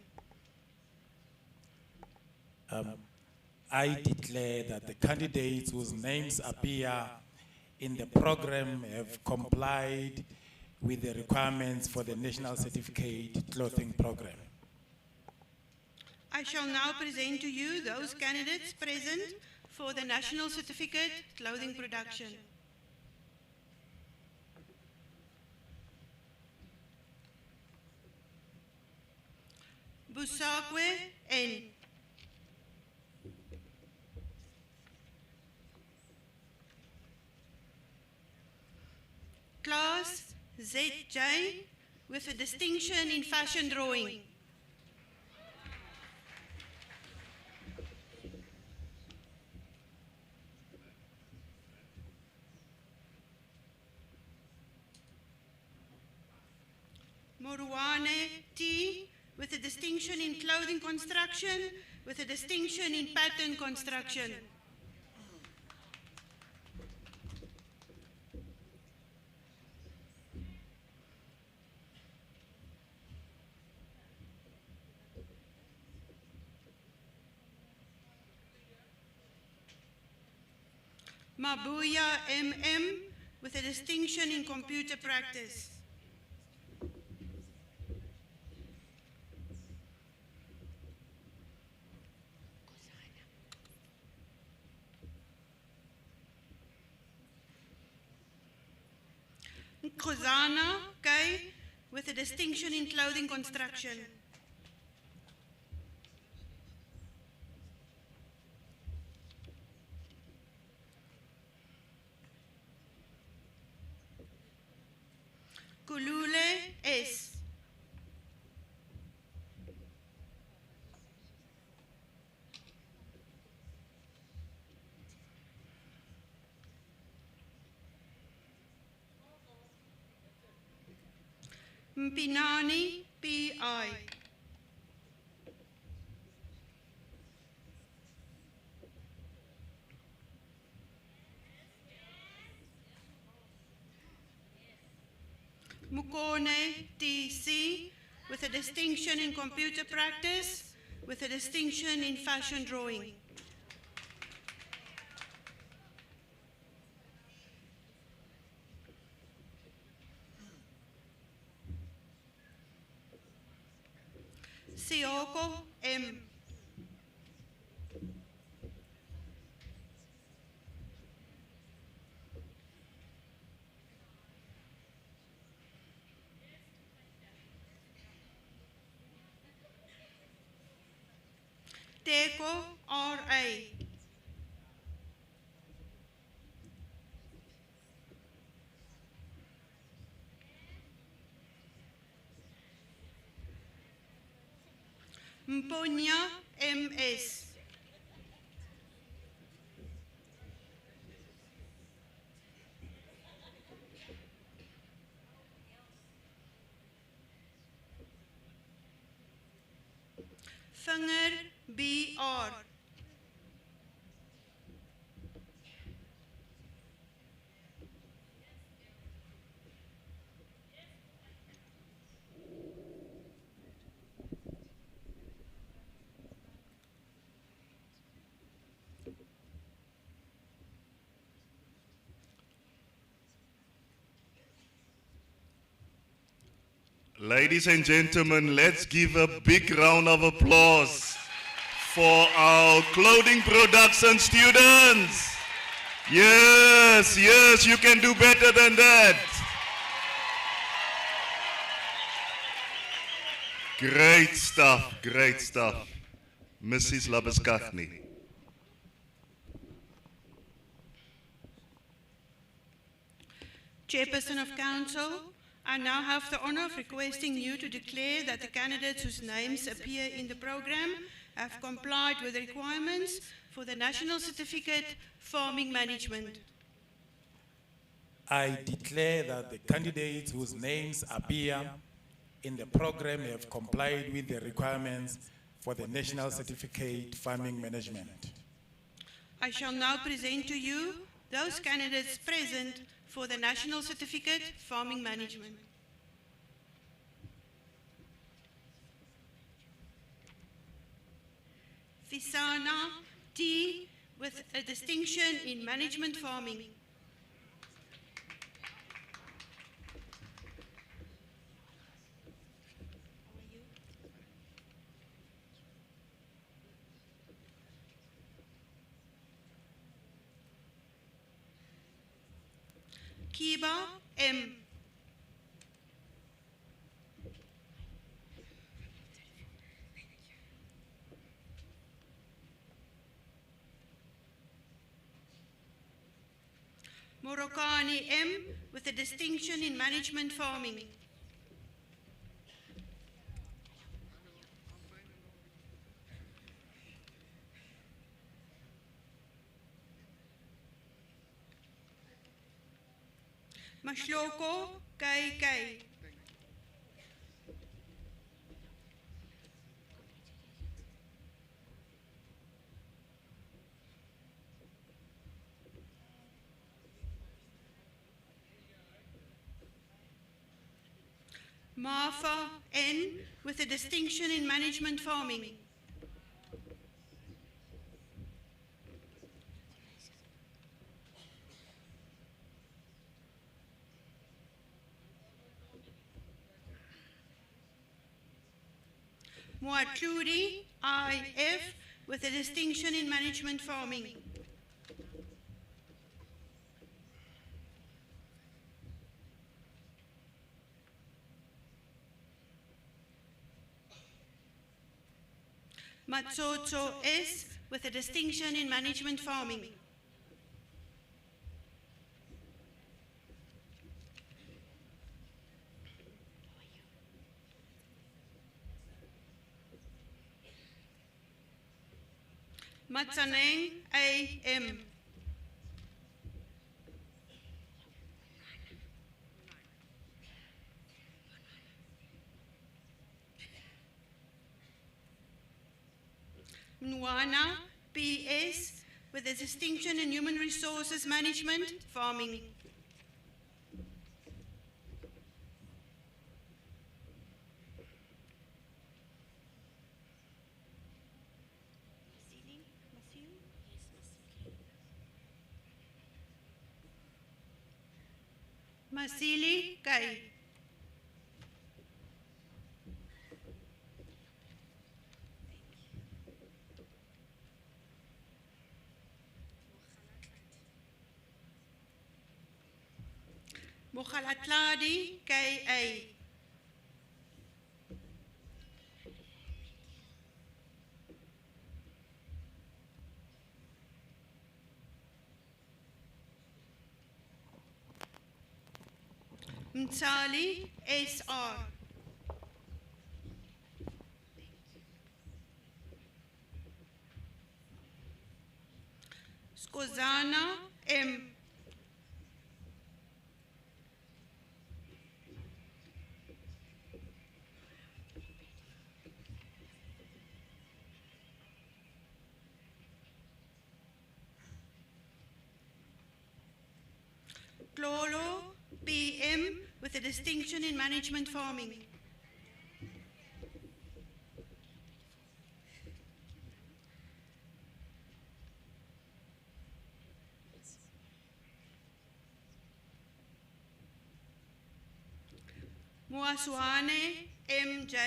I declare that the candidates whose names appear in the program have complied with the requirements for the National Certificate Clothing Program. I shall now present to you those candidates present for the National Certificate Clothing Production. Busakwe N. Class ZJ with a distinction in fashion drawing. Moruane T with a distinction in clothing construction with a distinction in pattern construction. Mabuya MM with a distinction in computer practice. Khuzana K with a distinction in clothing construction. Kulule S. Mpinani P.I. Mukone T.C. with a distinction in computer practice with a distinction in fashion drawing. Sioko M. Teko, R.A. Mponya, M.S. Vinger, B.R. Ladies and gentlemen, let's give a big round of applause for our clothing production students. Yes, yes, you can do better than that. Great stuff, great stuff. Mrs. Labuskaghni. Chairperson of Council, I now have the honor of requesting you to declare that the candidates whose names appear in the program have complied with the requirements for the National Certificate Farming Management. I declare that the candidates whose names appear in the program have complied with the requirements for the National Certificate Farming Management. I shall now present to you those candidates present for the National Certificate Farming Management. Visana T with a distinction in Management Farming. Kiba M. Morokani M with a distinction in Management Farming. Mashloko KK. Marfa N with a distinction in Management Farming. Muatluri IF with a distinction in Management Farming. Matsotso S with a distinction in Management Farming. Matsaneng AM. Nwana PS with a distinction in Human Resources Management Farming. Masili Kai. Mokhalatladi KA. Mtsali, SR. Skozana, M. Klolo, PM, with a distinction in management farming. Muaswane, MJ.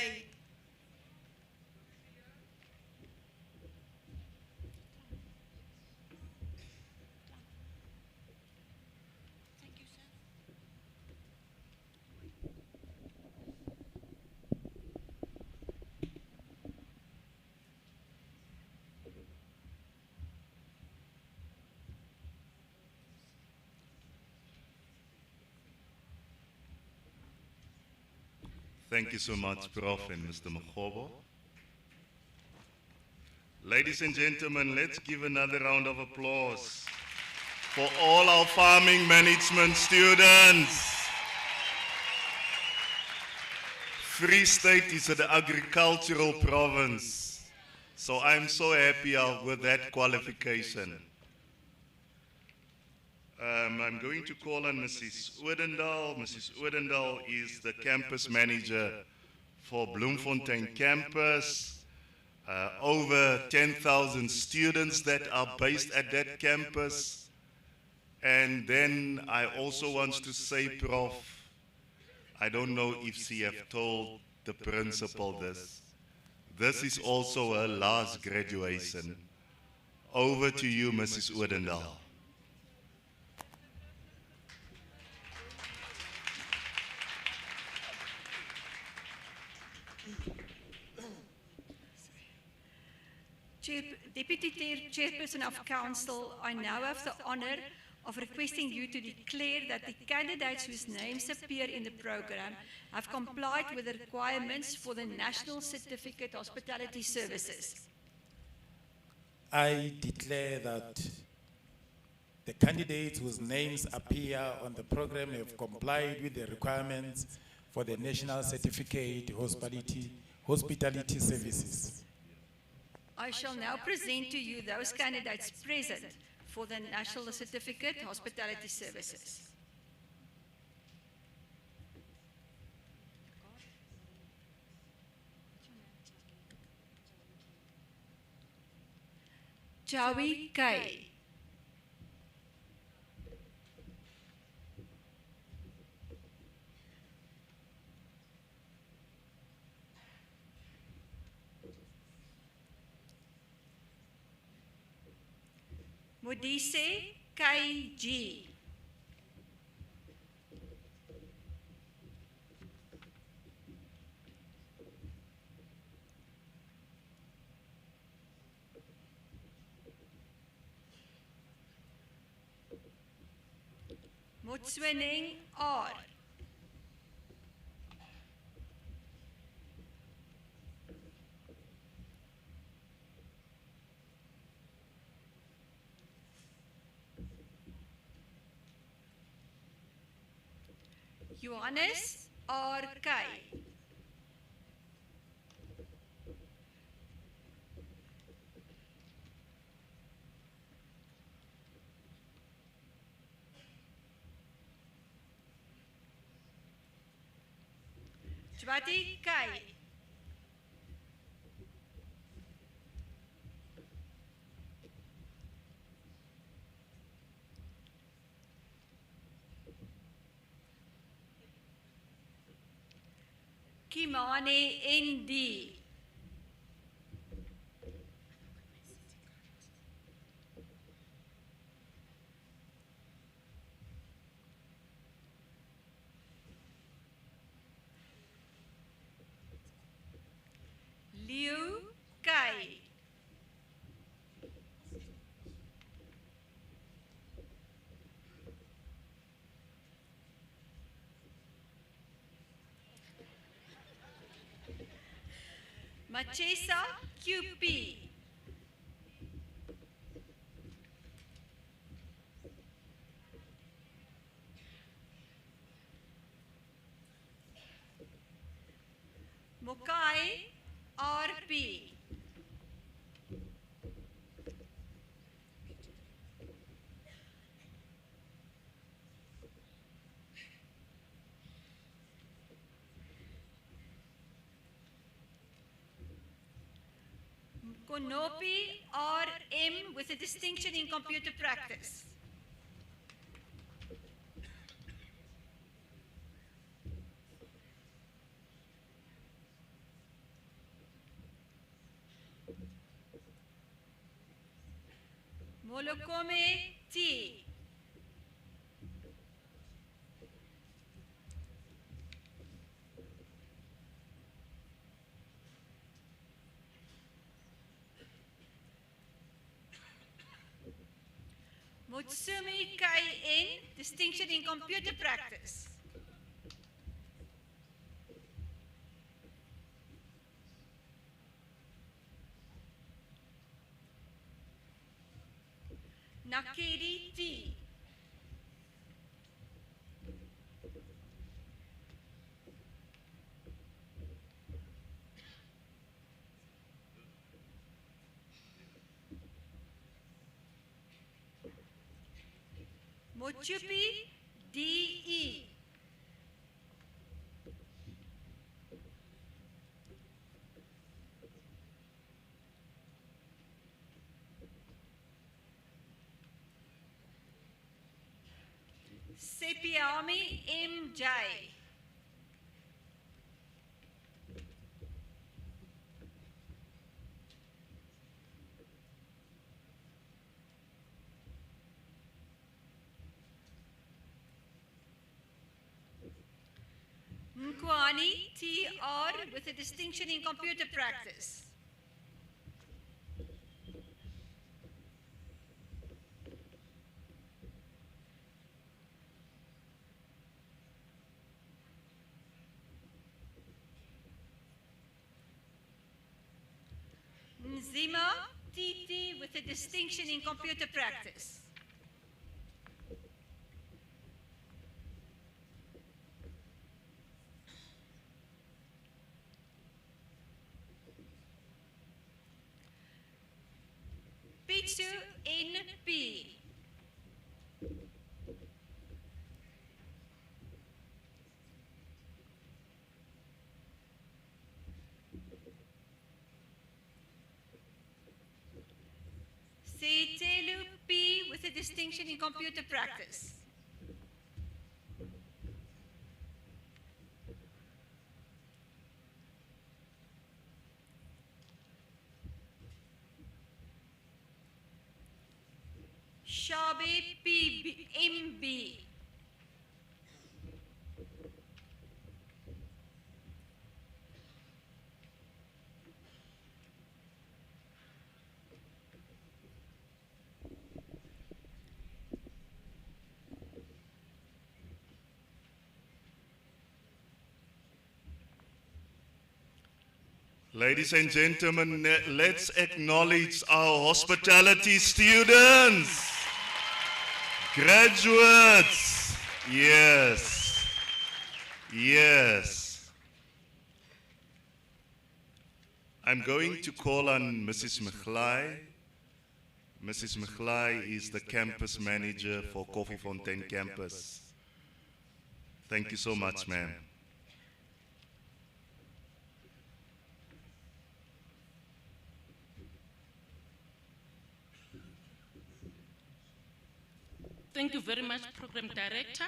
Thank you so much, Prof. and Mr. Makgobo. Ladies and gentlemen, let's give another round of applause for all our farming management students. Free State is an agricultural province, so I'm so happy with that qualification. I'm going to call on Mrs. Oudendal. Mrs. Oudendal is the campus manager for Bloemfontein campus. Over 10,000 students that are based at that campus. And then I also want to say, Prof, I don't know if she have told the principal this. This is also her last graduation. Over to you, Mrs. Oudendal. Deputy Chairperson of Council, I now have the honour of requesting you to declare that the candidates whose names appear in the programme have complied with the requirements for the National Certificate Hospitality Services. I declare that the candidates whose names appear on the program have complied with the requirements for the National Certificate Hospitality Services. I shall now present to you those candidates present for the National Certificate Hospitality Services. Joey Kay. Modise KG. Motsweneng R. Johannes R.K. Jwati K. Kimane N.D. Liu Kai. Machesa QP. Mokai RP. Konopi RM with a distinction in computer practice. Molokome T. Mutsumi KN, distinction in computer practice. Nakiri T. Mochupi DE. Sepiami MJ. Mkwani TR with a distinction in computer practice. Nzima TT with a distinction in computer practice. Pitsu NP. Setelu P with a distinction in computer practice. Shabe MB. Ladies and gentlemen, let's acknowledge our hospitality students, graduates. Yes, yes. I'm going to call on Mrs. Mchlai. Mrs. Mchlai is the campus manager for Koffiefontein campus. Thank you so much, ma'am. Thank you very much, Program Director.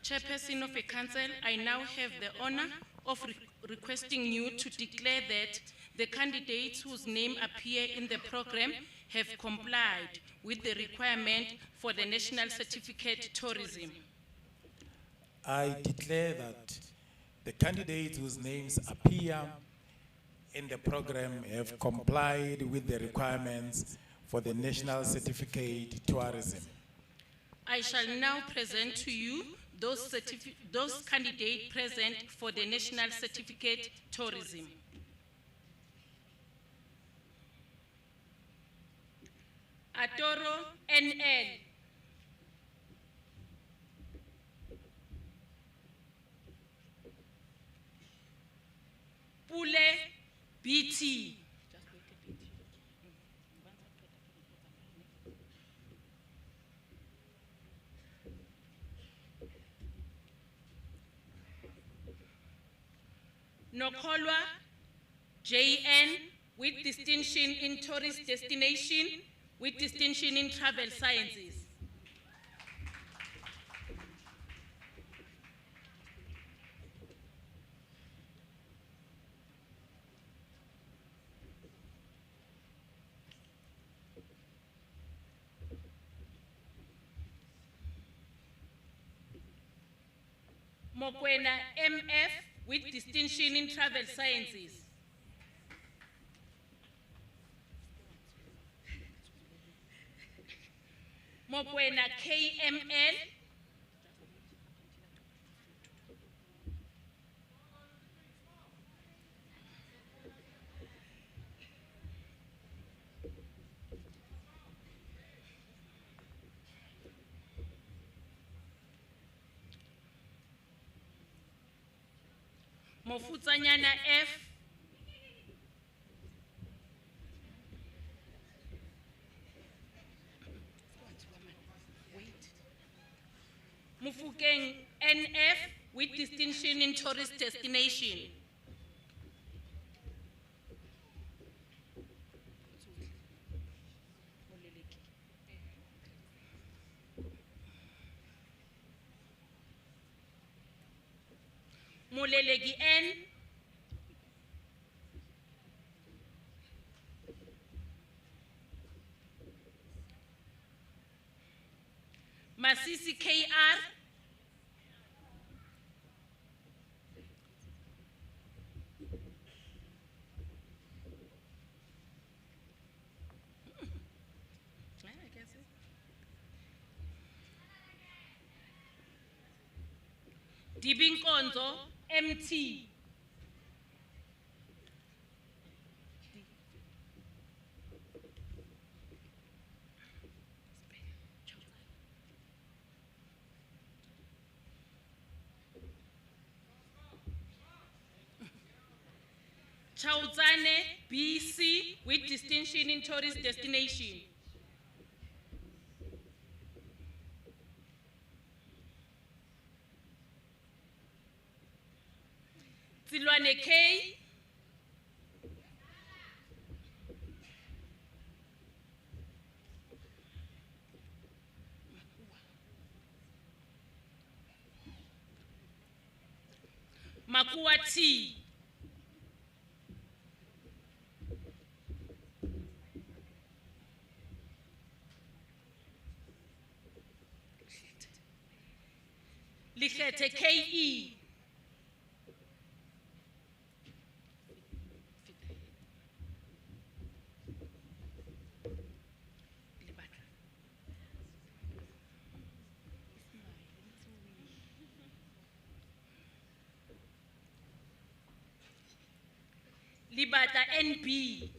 Chairperson of the Council, I now have the honor of requesting you to declare that the candidates whose name appear in the program have complied with the requirement for the National Certificate Tourism. I declare that the candidates whose names appear in the program have complied with the requirements for the National Certificate Tourism. I shall now present to you those candidates present for the National Certificate Tourism. NL. Pule BT. Nokolwa JN with distinction in tourist destination with distinction in travel sciences. Mokwena MF with distinction in travel sciences. Mokwena KML. Mofutsanyana F. Mufukeng NF with distinction in tourist destination. Molelegi N. Masisi KR. Dibinkonzo MT. Chaudzane BC with distinction in tourist destination. Silwane K. Makua T. Likhete KE. Libata NB.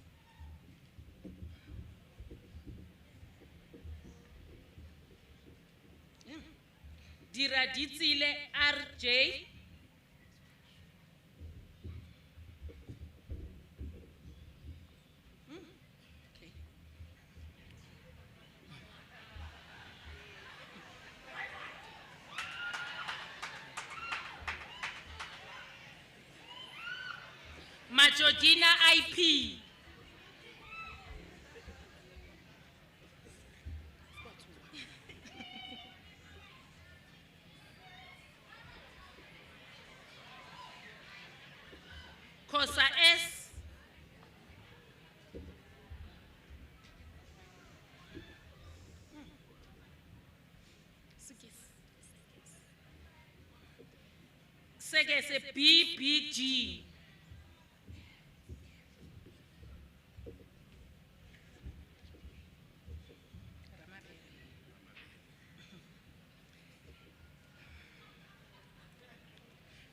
Diraditsile RJ. Majodina IP. Kosa S. Segese BBG.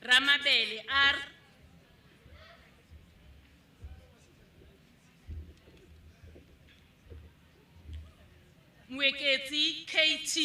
Ramabele R. Mwekezi KT.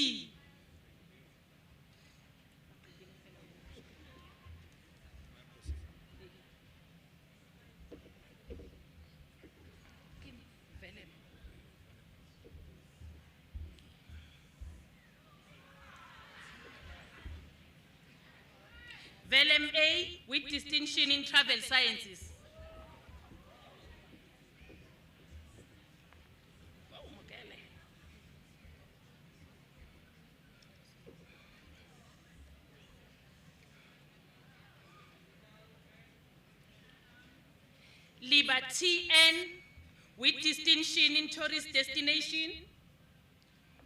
Velem A with distinction in travel sciences. Liberty N with distinction in tourist destination,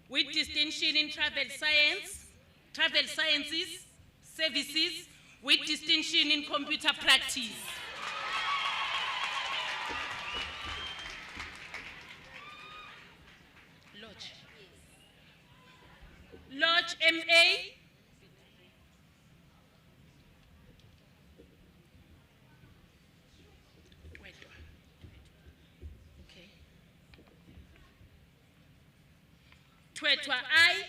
with distinction in travel sciences, services, with distinction in computer practice. Lodge MA. Okay. Twetwa I.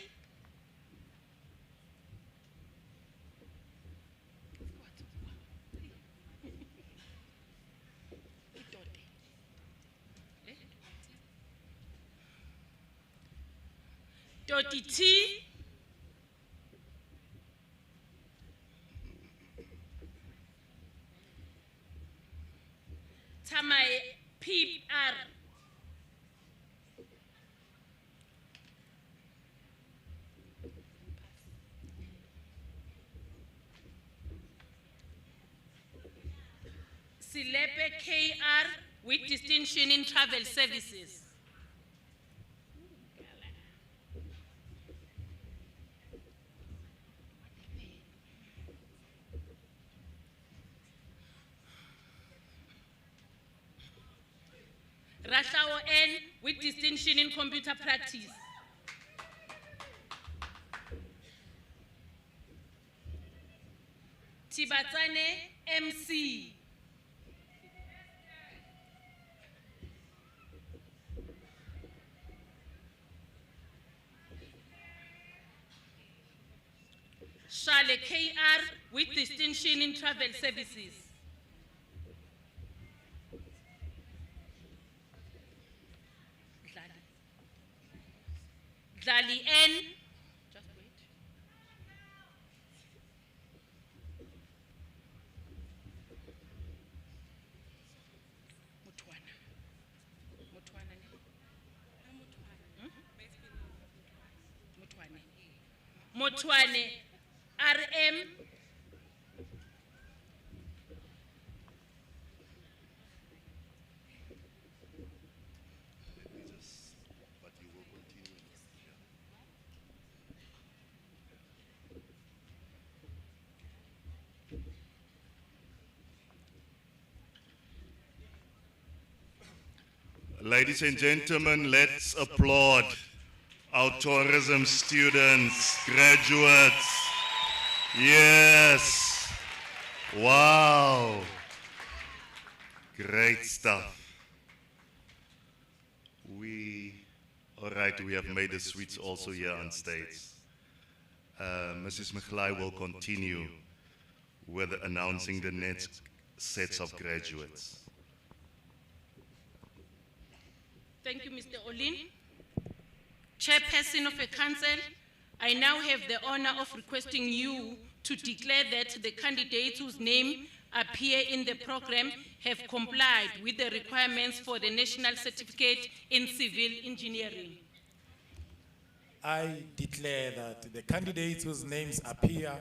Doti T. Tamai PR. Silepe KR with distinction in travel services. Rahlao N with distinction in computer practice. Tibatsane MC. Shale KR with distinction in travel services. Dali N. Just wait. Motwane. RM. Ladies and gentlemen, let's applaud our tourism students, graduates. Yes. Wow. Great stuff. All right, we have made the suites also here on stage. Mrs. Mchlai will continue with announcing the next sets of graduates. Thank you, Mr. Olin. Chairperson of the Council, I now have the honor of requesting you to declare that the candidates whose name appear in the program have complied with the requirements for the National Certificate in Civil Engineering. I declare that the candidates whose names appear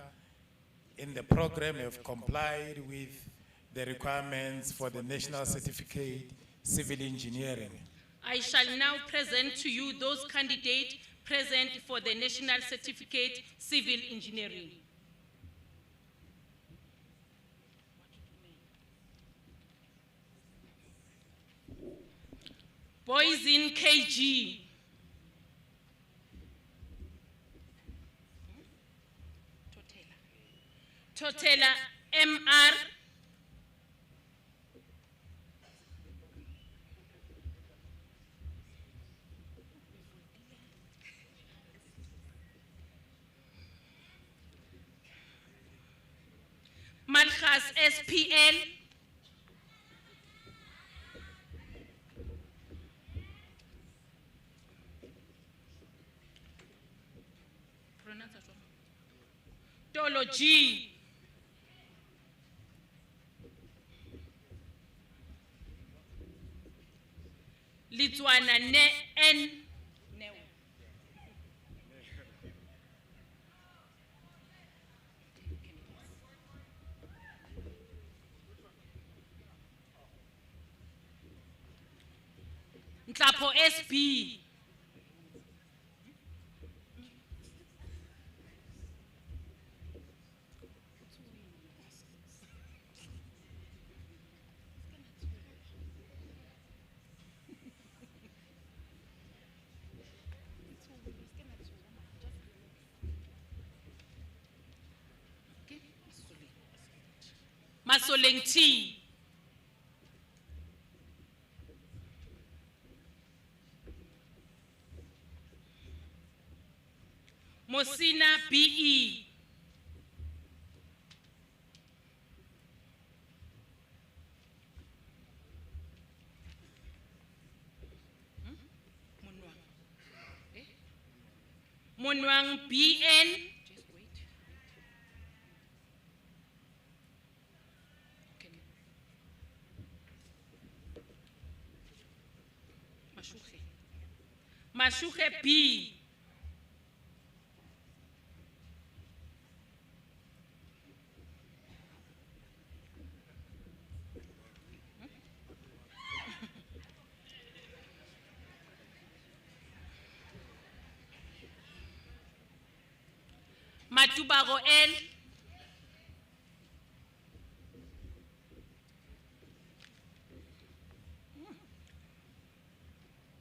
in the program have complied with the requirements for the National Certificate Civil Engineering. I shall now present to you those candidates present for the National Certificate Civil Engineering. Boys in KG. Totela MR. Malchus SPL. Tolo G. Litswana ne N. Nhlapo SB. Masoleng T. Mosina BE. Monwang BN. Just wait. Okay. Mashuke B. Matubago L.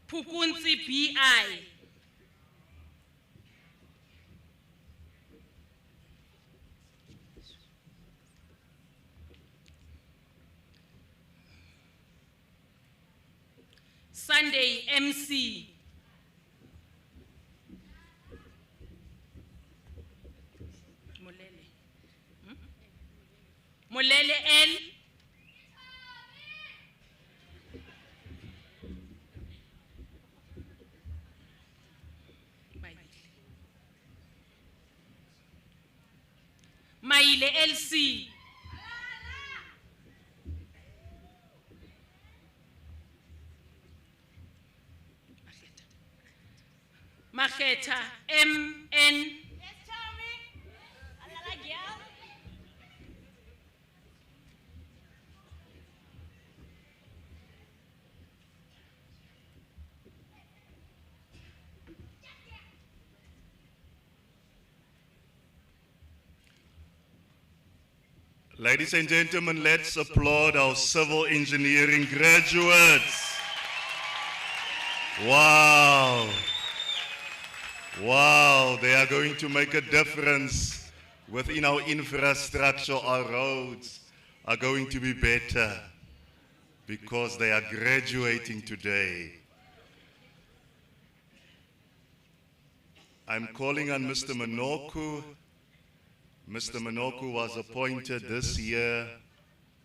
Pukunzi BI. Sunday MC. Molele L. Maile LC. Maketa MN. Ladies and gentlemen, let's applaud our civil engineering graduates. Wow. Wow, they are going to make a difference within our infrastructure. Our roads are going to be better because they are graduating today. I'm calling on Mr. Manoku. Mr. Manoku was appointed this year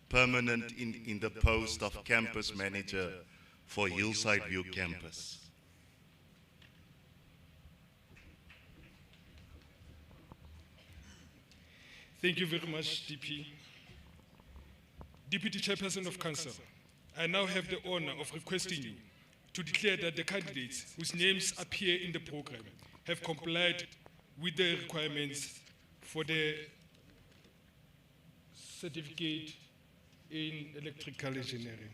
permanent in the post of campus manager for Hillside View campus. Thank you very much, DP. Deputy Chairperson of Council, I now have the honor of requesting you to declare that the candidates whose names appear in the program have complied with the requirements for the certificate in electrical engineering.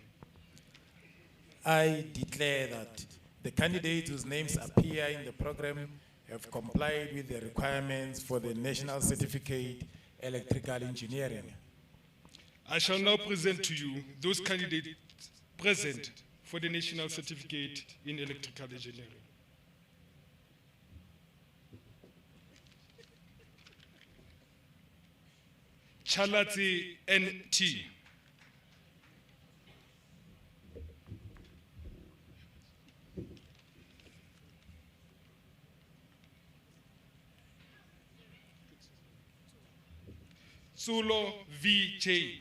I declare that the candidates whose names appear in the program have complied with the requirements for the National Certificate Electrical Engineering. I shall now present to you those candidates present for the National Certificate in Electrical Engineering. Chalatsi NT. Sulo VJ.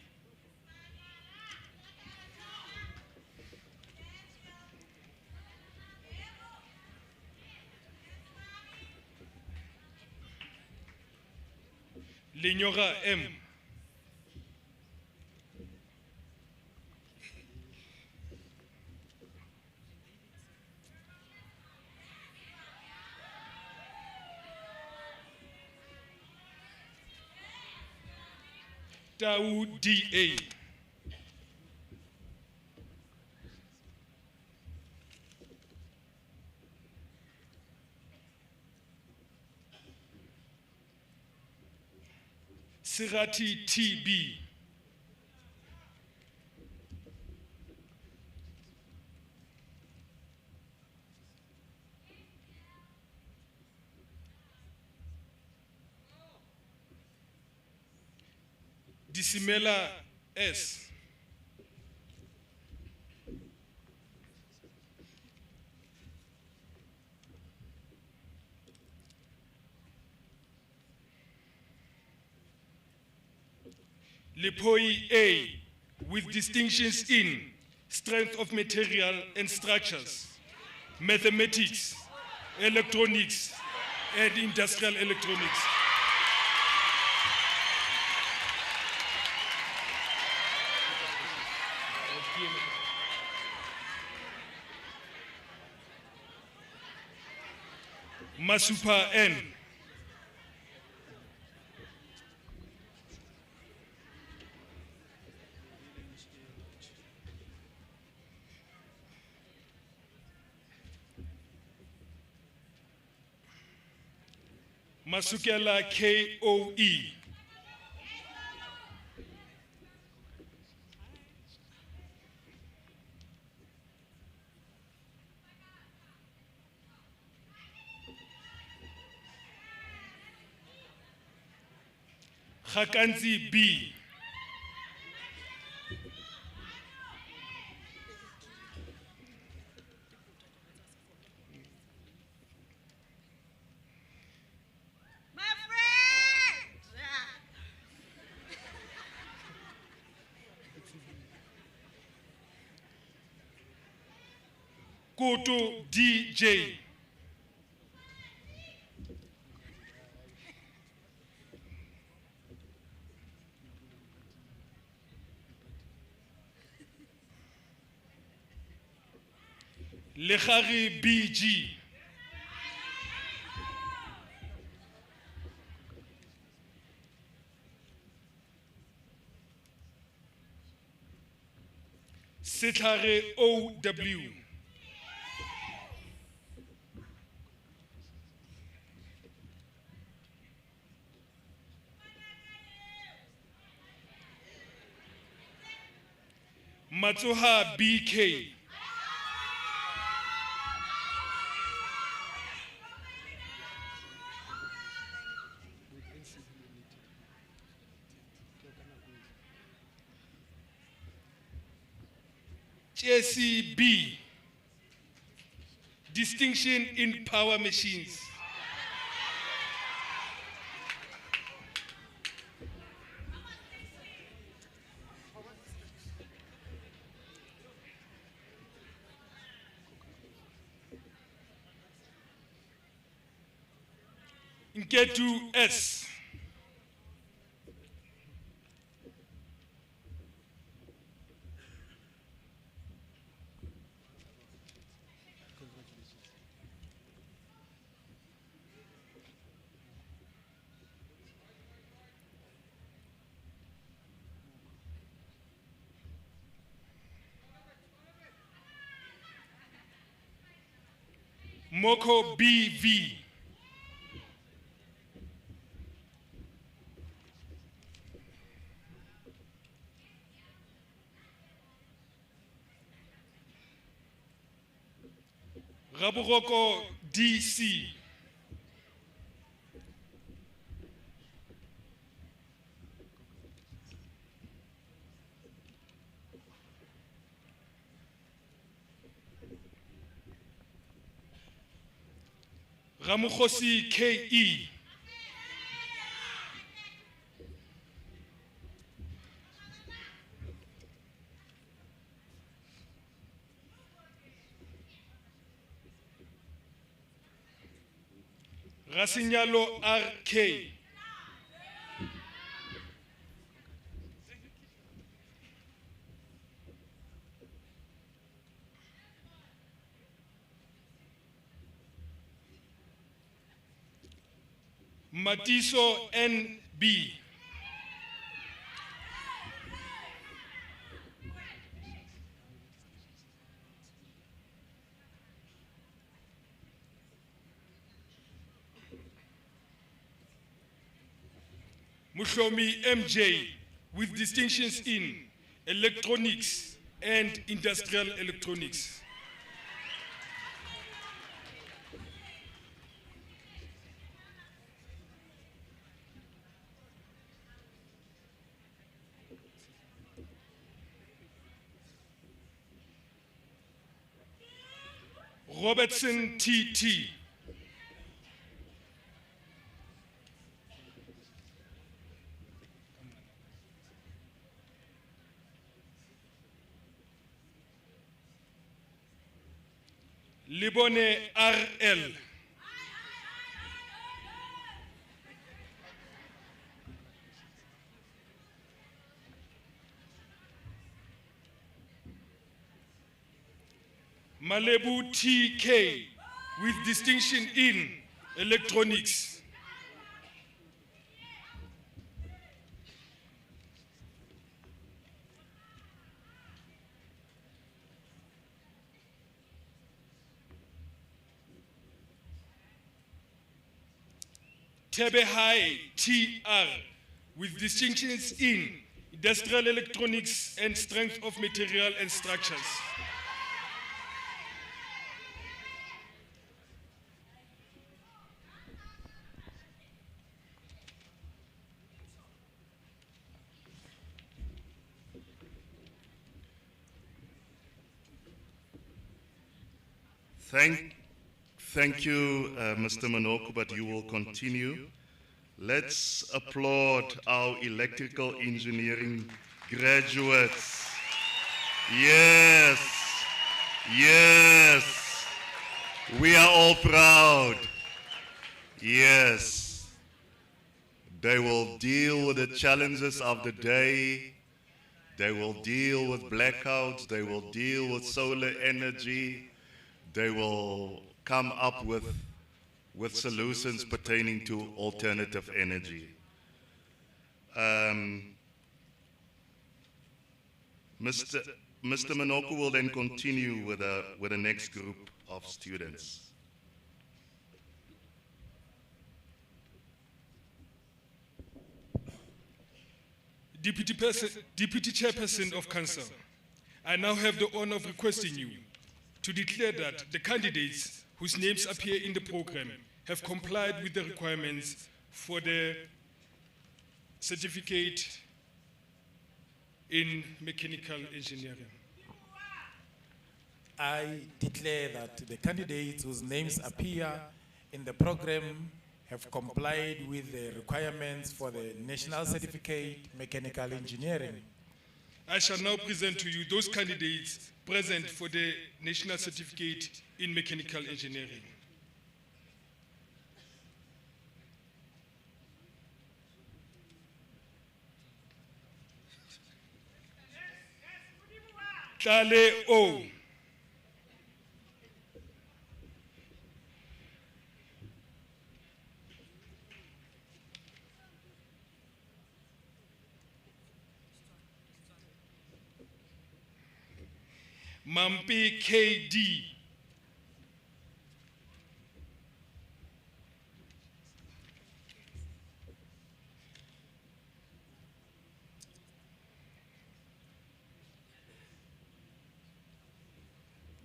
Lenyora M. Tau DA. Sirati TB. Disimela S. Lipoi A, with distinctions in strength of material and structures, mathematics, electronics, and industrial electronics. Masupa N. Masukela KOE. Hakanzi B. My friend! Kutu DJ. Lehari BG. Setlhare OW. Matsoha BK. JCB, distinction in power machines. Nketu S. Moko BV. Raburoko DC. Ramukhosi KE. Rasinyalo RK. Matiso NB. Mushlomi MJ with distinctions in electronics and industrial electronics. Robertson TT. Libone RL. Malebu TK with distinction in electronics. Tebehai TR with distinctions in industrial electronics and strength of material and structures. Thank you, Mr. Manoko, but you will continue. Let's applaud our electrical engineering graduates. Yes, yes, we are all proud. Yes, they will deal with the challenges of the day. They will deal with blackouts. They will deal with solar energy. They will come up with solutions pertaining to alternative energy. Mr. Manoko will then continue with the next group of students. Deputy Chairperson of Council, I now have the honor of requesting you to declare that the candidates whose names appear in the program have complied with the requirements for the certificate in mechanical engineering. I declare that the candidates whose names appear in the program have complied with the requirements for the National Certificate Mechanical Engineering. I shall now present to you those candidates present for the National Certificate in Mechanical Engineering. Tlale O. Mampi KD.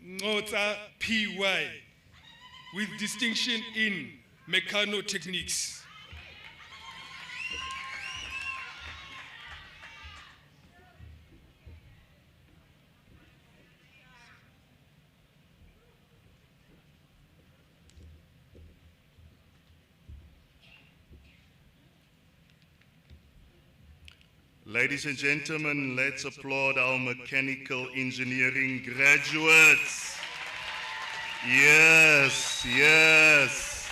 Ngota PY with distinction in mechanotechnics. Ladies and gentlemen, let's applaud our mechanical engineering graduates. Yes, yes.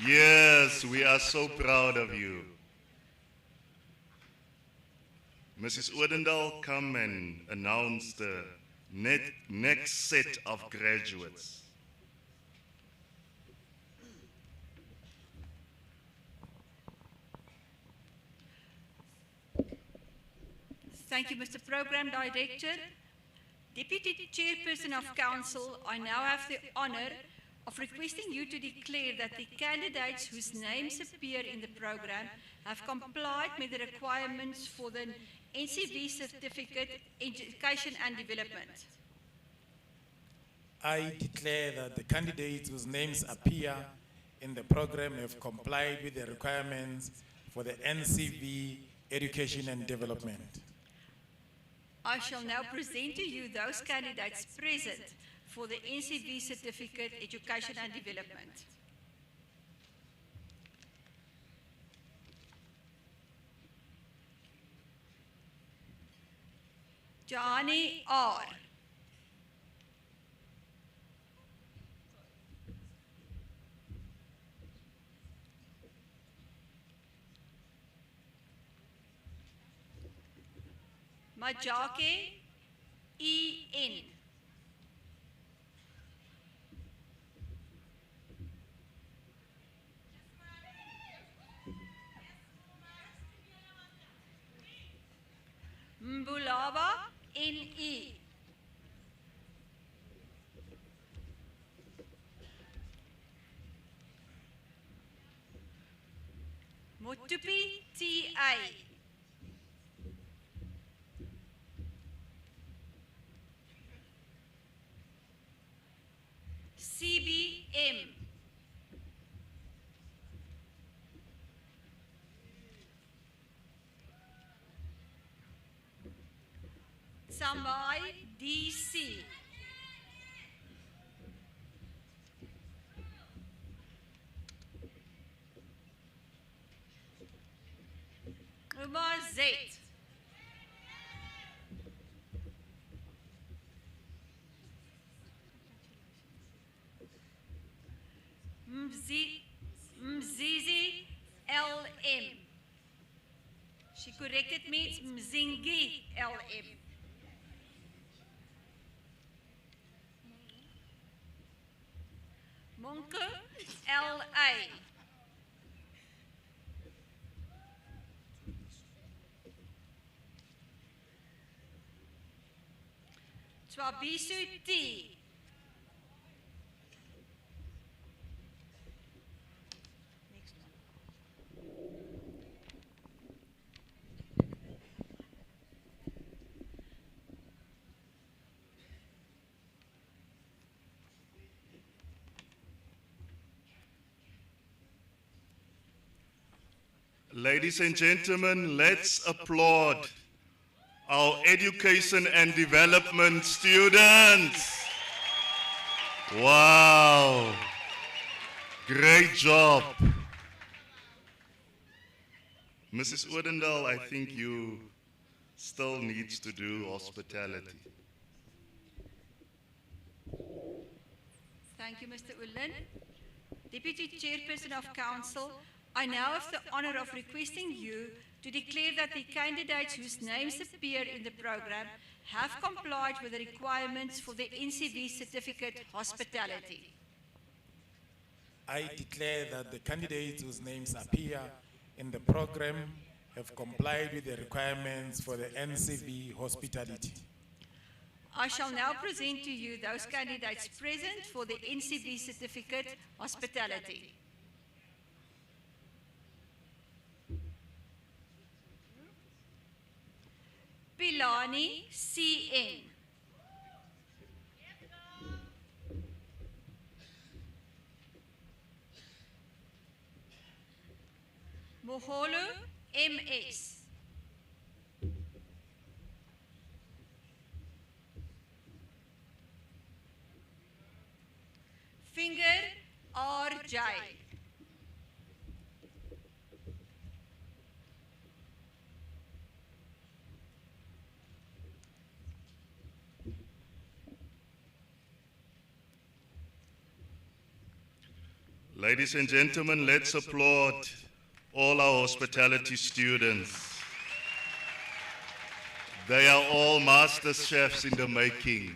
Yes, we are so proud of you. Mrs. Odendaal, come and announce the next set of graduates. Thank you, Mr. Program Director. Deputy Chairperson of Council, I now have the honor of requesting you to declare that the candidates whose names appear in the program have complied with the requirements for the NCV Certificate Education and Development. I declare that the candidates whose names appear in the program have complied with the requirements for the NCV Education and Development. I shall now present to you those candidates present for the NCV Certificate Education and Development. Johnny R. Majake E.N. Mbulava N.E. Motupi T.A. CBM. Sambai DC. Umar Z. Mzizi LM. She corrected me, it's Mzingi LM. Monke LA. Twabisu T. Ladies and gentlemen, let's applaud our education and development students. Wow, great job. Mrs. Odendaal, I think you still needs to do hospitality. Thank you, Mr. Ullen. Deputy Chairperson of Council, I now have the honor of requesting you to declare that the candidates whose names appear in the program have complied with the requirements for the NCV Certificate Hospitality. I declare that the candidates whose names appear in the program have complied with the requirements for the NCV Hospitality. I shall now present to you those candidates present for the NCV Certificate Hospitality. Pilani CN. Moholo MS. Finger RJ. Ladies and gentlemen, let's applaud all our hospitality students. They are all master chefs in the making.